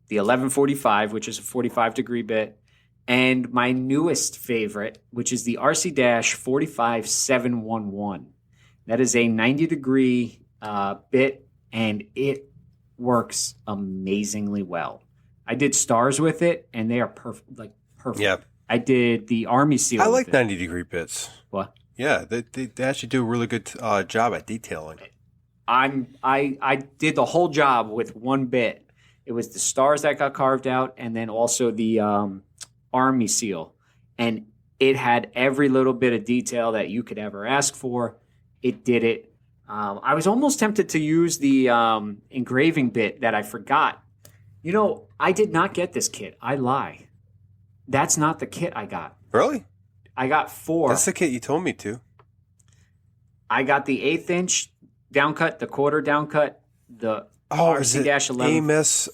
the 1145, which is a 45-degree bit, and my newest favorite, which is the RC-45711. That is a 90-degree bit, and it works amazingly well. I did stars with it, and they are perfect. Yeah. I did the Army seal. I like 90-degree bits. What? Yeah, they actually do a really good job at detailing. I did the whole job with one bit. It was the stars that got carved out, and then also the Army seal, and it had every little bit of detail that you could ever ask for. It did it. I was almost tempted to use the engraving bit that I forgot. I did not get this kit. I lie. That's not the kit I got. Really? I got 4. That's the kit you told me to. I got the 1/8" downcut, the quarter downcut, the RC-11. Amos.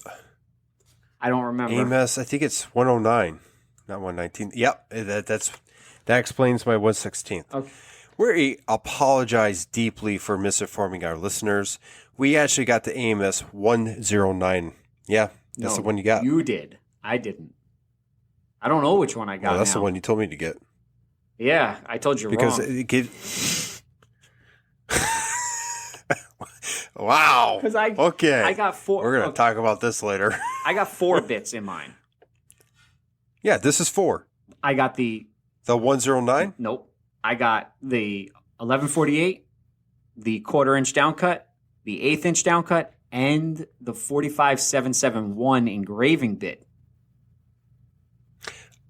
I don't remember. Amos, I think it's 109, not 119. Yep, that explains my 116th. Okay. We apologize deeply for misinforming our listeners. We actually got the Amos 109. Yeah, that's the one you got. You did. I didn't. I don't know which one I got. Oh, that's the one you told me to get. Yeah, I told you because wrong. It gives. Wow. Okay. I got 4. We're going to talk about this later. I got 4 bits in mine. Yeah, this is 4. I got the 109? Nope. I got the 1148, the 1/4" downcut, the 1/8" downcut, and the 45771 engraving bit.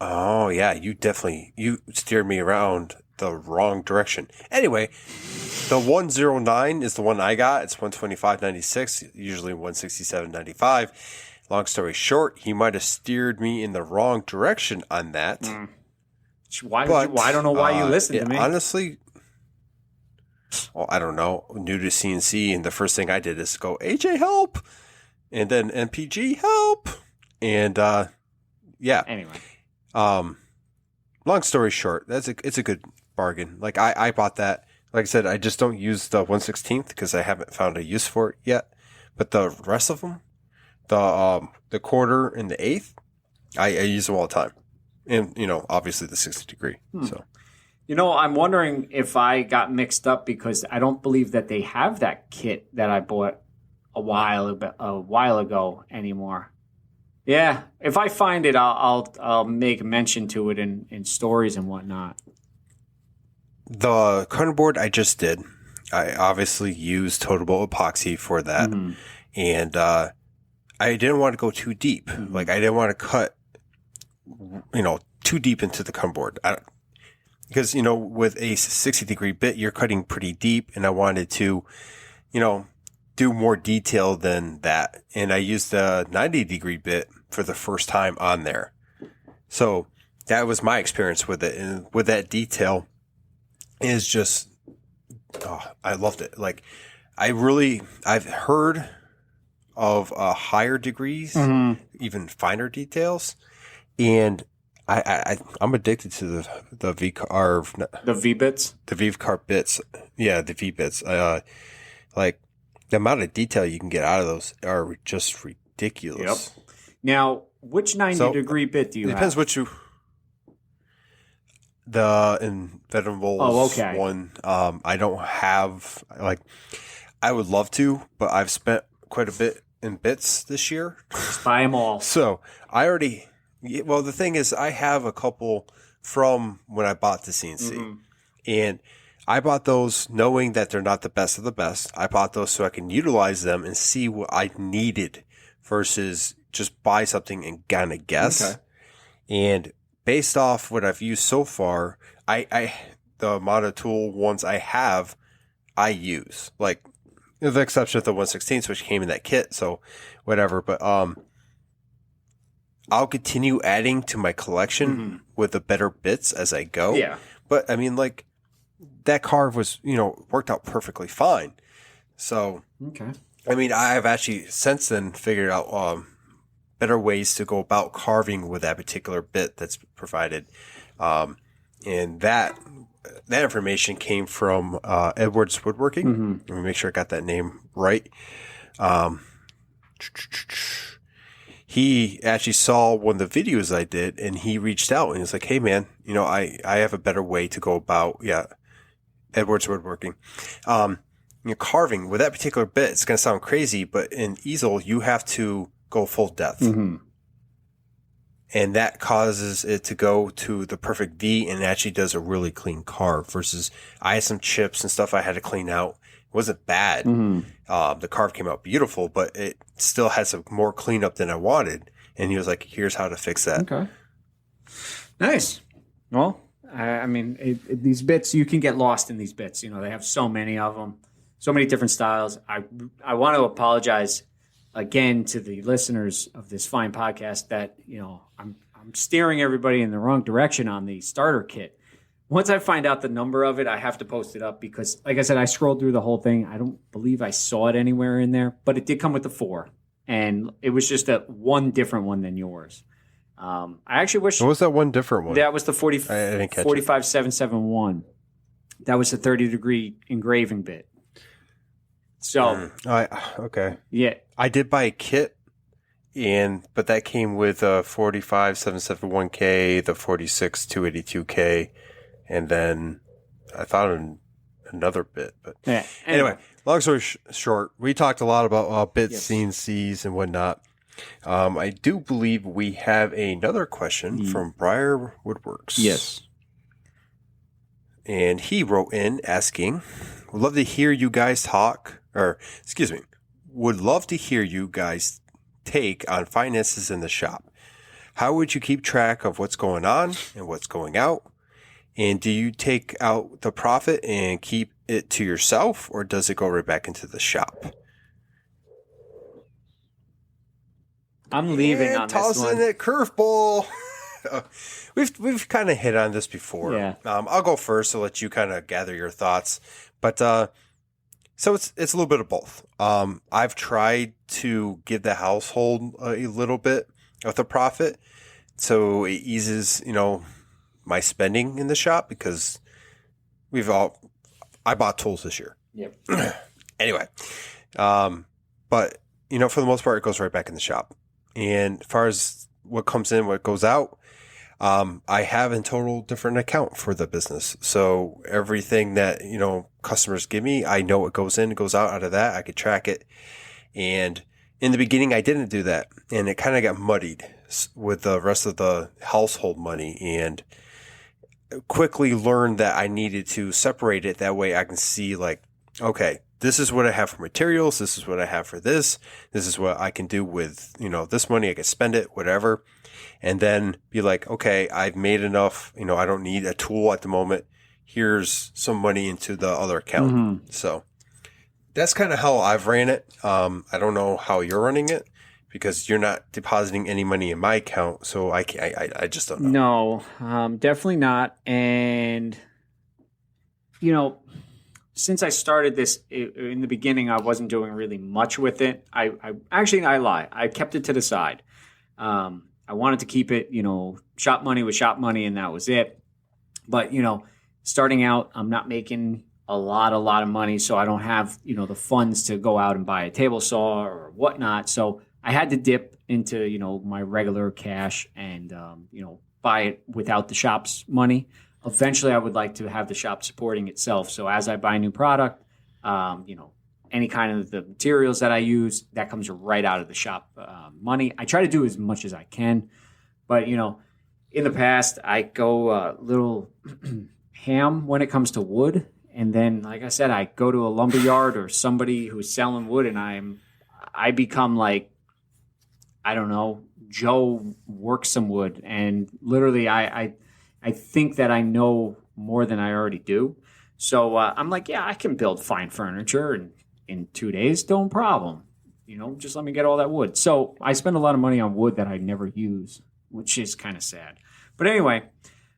Oh, yeah, you steered me around the wrong direction. Anyway, the 109 is the one I got. It's 125.96, usually 167.95. Long story short, he might have steered me in the wrong direction on that. I don't know why you listened to me. Honestly, I don't know. New to CNC, and the first thing I did is go, AJ, help! And then NPG, help! And, yeah. Anyway. long story short, it's a good bargain. Like I bought that. Like I said, I just don't use the 1/16 because I haven't found a use for it yet. But the rest of them, the quarter and the eighth, I use them all the time. And, obviously the 60 degree. So, I'm wondering if I got mixed up because I don't believe that they have that kit that I bought a while ago anymore. Yeah, if I find it, I'll make mention to it in stories and whatnot. The cutting board I just did, I obviously used Totalboat epoxy for that. Mm-hmm. And I didn't want to go too deep. Mm-hmm. Like I didn't want to cut, too deep into the cutting board. Because, with a 60 degree bit, you're cutting pretty deep. And I wanted to, do more detail than that. And I used the 90 degree bit for the first time on there. So that was my experience with it. And with that detail is just, I loved it. Like I've heard of higher degrees, even finer details. And I'm addicted to the V-carve. The V-bits? The V-carve bits. Yeah, the V-bits. Like the amount of detail you can get out of those are just ridiculous. Yep. Now, which 90 degree bit do you have? It depends what you... The Inventables one, I don't have, I would love to, but I've spent quite a bit in bits this year. Just buy them all. So the thing is, I have a couple from when I bought the CNC. And I bought those knowing that they're not the best of the best. I bought those so I can utilize them and see what I needed versus just buy something and kind of guess. Okay. And based off what I've used so far, the Amana tool ones I use. Like, with the exception of the 1/16, which came in that kit, so whatever. But I'll continue adding to my collection with the better bits as I go. Yeah. But, I mean, like, that carve was, worked out perfectly fine. So, okay. I mean, I've actually since then figured out better ways to go about carving with that particular bit that's provided. And that information came from Edwards Woodworking. Let me make sure I got that name right. He actually saw one of the videos I did and he reached out and he's like, hey man, I have a better way to go about, Edwards Woodworking. Carving with that particular bit, it's going to sound crazy, but in easel, you have to go full depth. And that causes it to go to the perfect V and actually does a really clean carve versus I had some chips and stuff I had to clean out. It wasn't bad. The carve came out beautiful, but it still had some more cleanup than I wanted. And he was like, here's how to fix that. Okay. Nice. Well, I mean, these bits, you can get lost in these bits. They have so many of them, so many different styles. I want to apologize again to the listeners of this fine podcast that, I'm steering everybody in the wrong direction on the starter kit. Once I find out the number of it, I have to post it up because, like I said, I scrolled through the whole thing. I don't believe I saw it anywhere in there, but it did come with the 4. And it was just one different one than yours. I actually wish... What was that one different one? That was the 45771. That was the 30-degree engraving bit. So... okay. Yeah. I did buy a kit, but that came with a 45771K, the 46282K, and then I found another bit. But anyway, long story short, we talked a lot about bits, CNCs, and whatnot. I do believe we have another question from Breyer Woodworks. Yes. And he wrote in asking, would love to hear you guys would love to hear you guys take on finances in the shop. How would you keep track of what's going on and what's going out? And do you take out the profit and keep it to yourself, or does it go right back into the shop? I'm leaving on this one. Tossing it curveball. We've kind of hit on this before. Yeah. I'll go first to let you kind of gather your thoughts. But so it's a little bit of both. I've tried to give the household a little bit of the profit, so it eases my spending in the shop because I bought tools this year. Yep. Anyway, but for the most part, it goes right back in the shop. And as far as what comes in, what goes out, I have in total different account for the business. So everything that, customers give me, I know what goes in, goes out of that. I could track it. And in the beginning, I didn't do that. And it kind of got muddied with the rest of the household money, and quickly learned that I needed to separate it. That way I can see like, okay, this is what I have for materials. This is what I have for this. This is what I can do with, this money. I can spend it, whatever. And then be like, okay, I've made enough. I don't need a tool at the moment. Here's some money into the other account. Mm-hmm. So that's kind of how I've ran it. I don't know how you're running it because you're not depositing any money in my account. So I just don't know. No, definitely not. And, since I started this in the beginning, I wasn't doing really much with it. I lie. I kept it to the side. I wanted to keep it, shop money was shop money, and that was it. But, starting out, I'm not making a lot of money, so I don't have, the funds to go out and buy a table saw or whatnot. So I had to dip into, my regular cash and, buy it without the shop's money. Eventually, I would like to have the shop supporting itself. So as I buy new product, any kind of the materials that I use, that comes right out of the shop money. I try to do as much as I can. But, in the past, I go a little ham when it comes to wood. And then, like I said, I go to a lumber yard or somebody who's selling wood, and I become like, I don't know, Joe works some wood. And literally, I think that I know more than I already do. So I'm like, yeah, I can build fine furniture and in 2 days, no problem. Just let me get all that wood. So I spend a lot of money on wood that I never use, which is kind of sad. But anyway,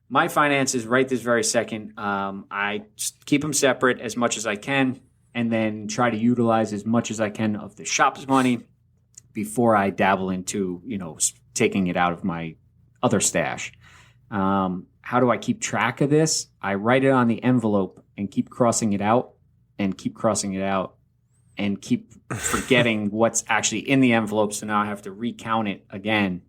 my finances right this very second, I just keep them separate as much as I can, and then try to utilize as much as I can of the shop's money before I dabble into, taking it out of my other stash. How do I keep track of this? I write it on the envelope and keep crossing it out and keep crossing it out and keep forgetting what's actually in the envelope. So now I have to recount it again.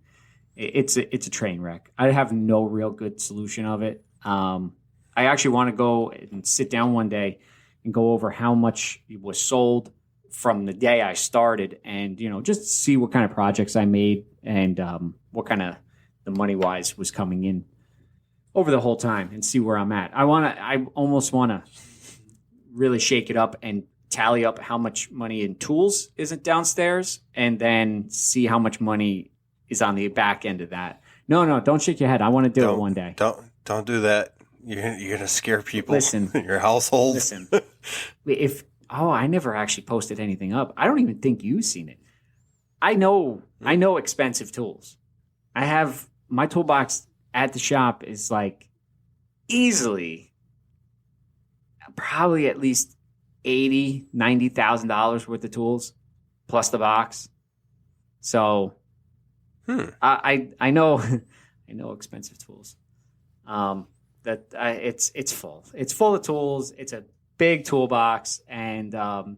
It's a train wreck. I have no real good solution of it. I actually want to go and sit down one day and go over how much was sold from the day I started, and just see what kind of projects I made and what kind of the money wise was coming in over the whole time, and see where I'm at. I almost want to really shake it up and tally up how much money in tools isn't downstairs, and then see how much money is on the back end of that. No, don't shake your head. I want to do it one day. Don't do that. You're gonna scare people. Listen, in your household. Listen, I never actually posted anything up. I don't even think you've seen it. I know expensive tools. I have my toolbox at the shop is like easily probably at least $80,000-$90,000 worth of tools plus the box. So I know expensive tools. It's full. It's full of tools. It's a big toolbox, and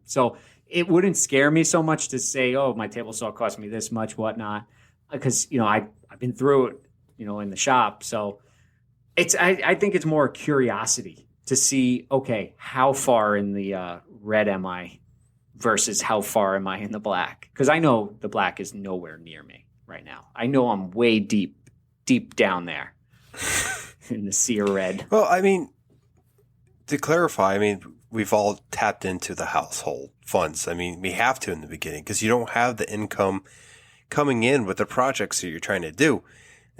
so it wouldn't scare me so much to say, oh, my table saw cost me this much, whatnot, because I've been through it, in the shop. So I think it's more curiosity to see, okay, how far in the red am I versus how far am I in the black? Because I know the black is nowhere near me right now. I know I'm way deep down there in the sea of red. Well, I mean, to clarify, we've all tapped into the household funds. We have to in the beginning because you don't have the income coming in with the projects that you're trying to do.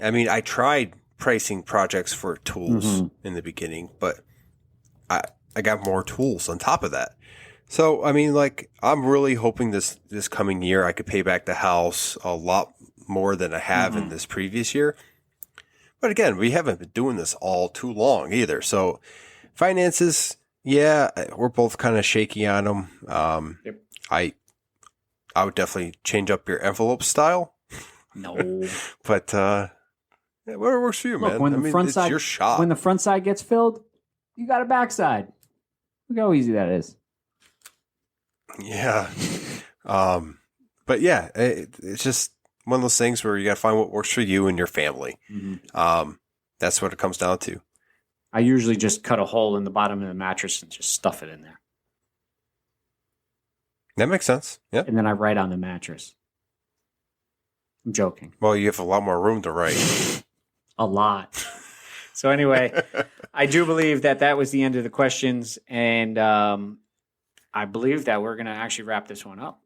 I tried pricing projects for tools in the beginning, but I got more tools on top of that. So, I'm really hoping this coming year I could pay back the house a lot more than I have in this previous year. But again, we haven't been doing this all too long either. So finances, yeah, we're both kind of shaky on them. Yep. I would definitely change up your envelope style. No. But Yeah, whatever works for you, Look, man. when the front it's side, your shop. when the front side gets filled, you got a backside. Look how easy that is. Yeah. But yeah, it's just one of those things where you got to find what works for you and your family. Mm-hmm. That's what it comes down to. I usually just cut a hole in the bottom of the mattress and just stuff it in there. That makes sense. Yeah. And then I write on the mattress. I'm joking. Well, you have a lot more room to write. A lot. So anyway, I do believe that was the end of the questions. And I believe that we're going to actually wrap this one up.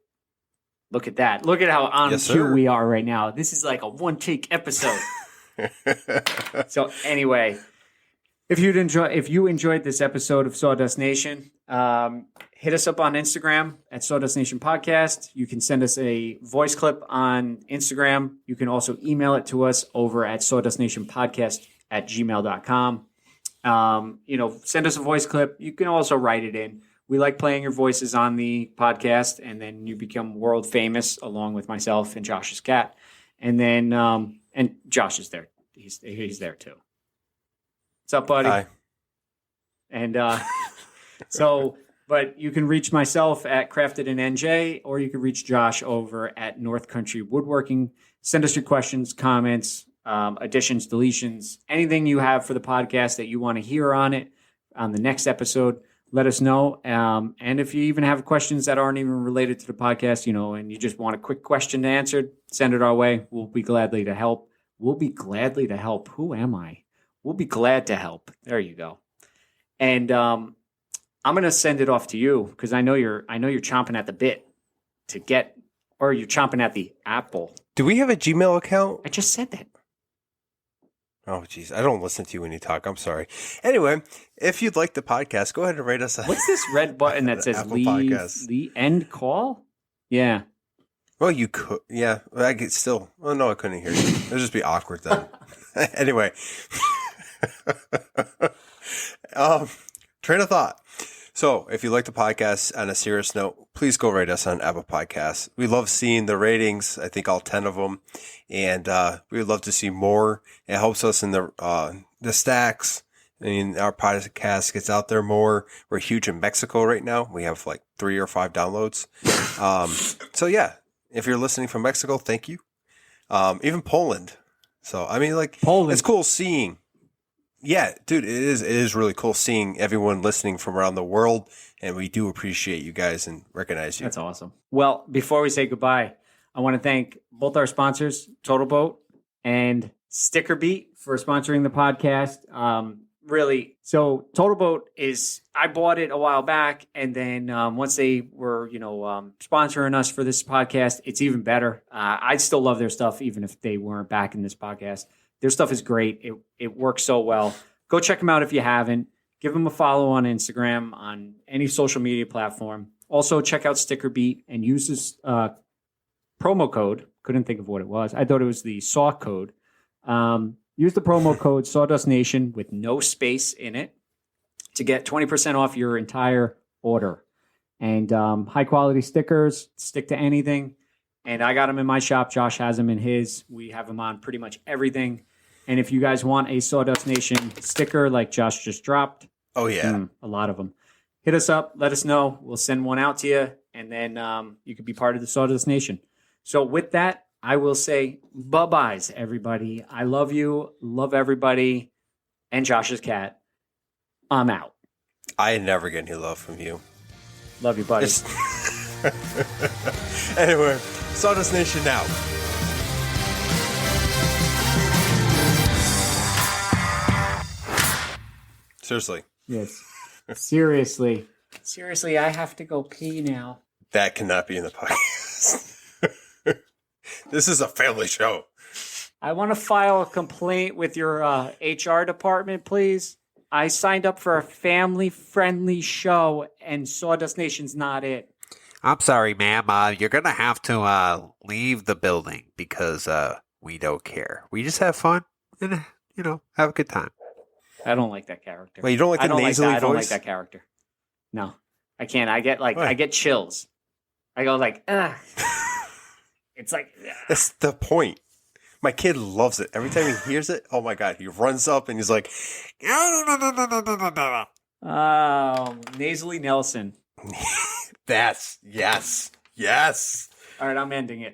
Look at that. Look at how on cue we are right now. This is like a one-take episode. So anyway, if you enjoyed this episode of Sawdust Nation, hit us up on Instagram at Sawdust Nation Podcast. You can send us a voice clip on Instagram. You can also email it to us over at sawdustnationpodcast@gmail.com. Send us a voice clip. You can also write it in. We like playing your voices on the podcast, and then you become world famous along with myself and Josh's cat. And then, and Josh is there. He's there too. What's up, buddy? Hi. And but you can reach myself at Crafted in NJ, or you can reach Josh over at North Country Woodworking. Send us your questions, comments, additions, deletions, anything you have for the podcast that you want to hear on it on the next episode. Let us know. And if you even have questions that aren't even related to the podcast, and you just want a quick question answered, send it our way. We'll be gladly to help. We'll be gladly to help. Who am I? We'll be glad to help. There you go. And I'm going to send it off to you because I know you're chomping at the bit to get, or you're chomping at the apple. Do we have a Gmail account? I just said that. Oh, geez. I don't listen to you when you talk. I'm sorry. Anyway, if you'd like the podcast, go ahead and rate us. What's this red button that says leave end call? Yeah. Well, you could. Yeah. I could still. Oh, no, I couldn't hear you. It'll just be awkward then. Anyway. Train of thought. So if you like the podcast on a serious note, please go rate us on Apple Podcasts. We love seeing the ratings. I think all 10 of them. And we would love to see more. It helps us in the stacks. I mean, our podcast gets out there more. We're huge in Mexico right now. We have like 3 or 5 downloads. So yeah, if you're listening from Mexico, thank you. Even Poland. So, I mean, like, Poland. It's cool seeing. Yeah, dude, it is really cool seeing everyone listening from around the world, and we do appreciate you guys and recognize you. That's awesome. Well, before we say goodbye, I want to thank both our sponsors, Totalboat and Sticker Beat, for sponsoring the podcast. Really, so Totalboat I bought it a while back, and then once they were, sponsoring us for this podcast, it's even better. I still love their stuff, even if they weren't back in this podcast. Their stuff is great. It works so well. Go check them out if you haven't. Give them a follow on Instagram, on any social media platform. Also, check out Sticker Beat and use this promo code. Couldn't think of what it was. I thought it was the SAW code. Use the promo code Sawdust Nation with no space in it to get 20% off your entire order. And high quality stickers, stick to anything. And I got them in my shop. Josh has them in his. We have them on pretty much everything. And if you guys want a Sawdust Nation sticker like Josh just dropped. Oh, yeah. A lot of them. Hit us up. Let us know. We'll send one out to you. And then you could be part of the Sawdust Nation. So with that, I will say bye-byes, everybody. I love you. Love everybody. And Josh's cat. I'm out. I never get any love from you. Love you, buddy. Anyway, Sawdust Nation now. Seriously. Yes. Seriously. Seriously, I have to go pee now. That cannot be in the podcast. This is a family show. I want to file a complaint with your HR department, please. I signed up for a family-friendly show, and Sawdust Nation's not it. I'm sorry, ma'am. You're going to have to leave the building because we don't care. We just have fun and, have a good time. I don't like that character. Wait, you don't like the nasally voice? I don't like that character. No, I can't. I get chills. I go like, ugh. It's like... That's the point. My kid loves it. Every time he hears it, oh my God, he runs up and he's like, Nasally Nelson. that's, yes. All right, I'm ending it.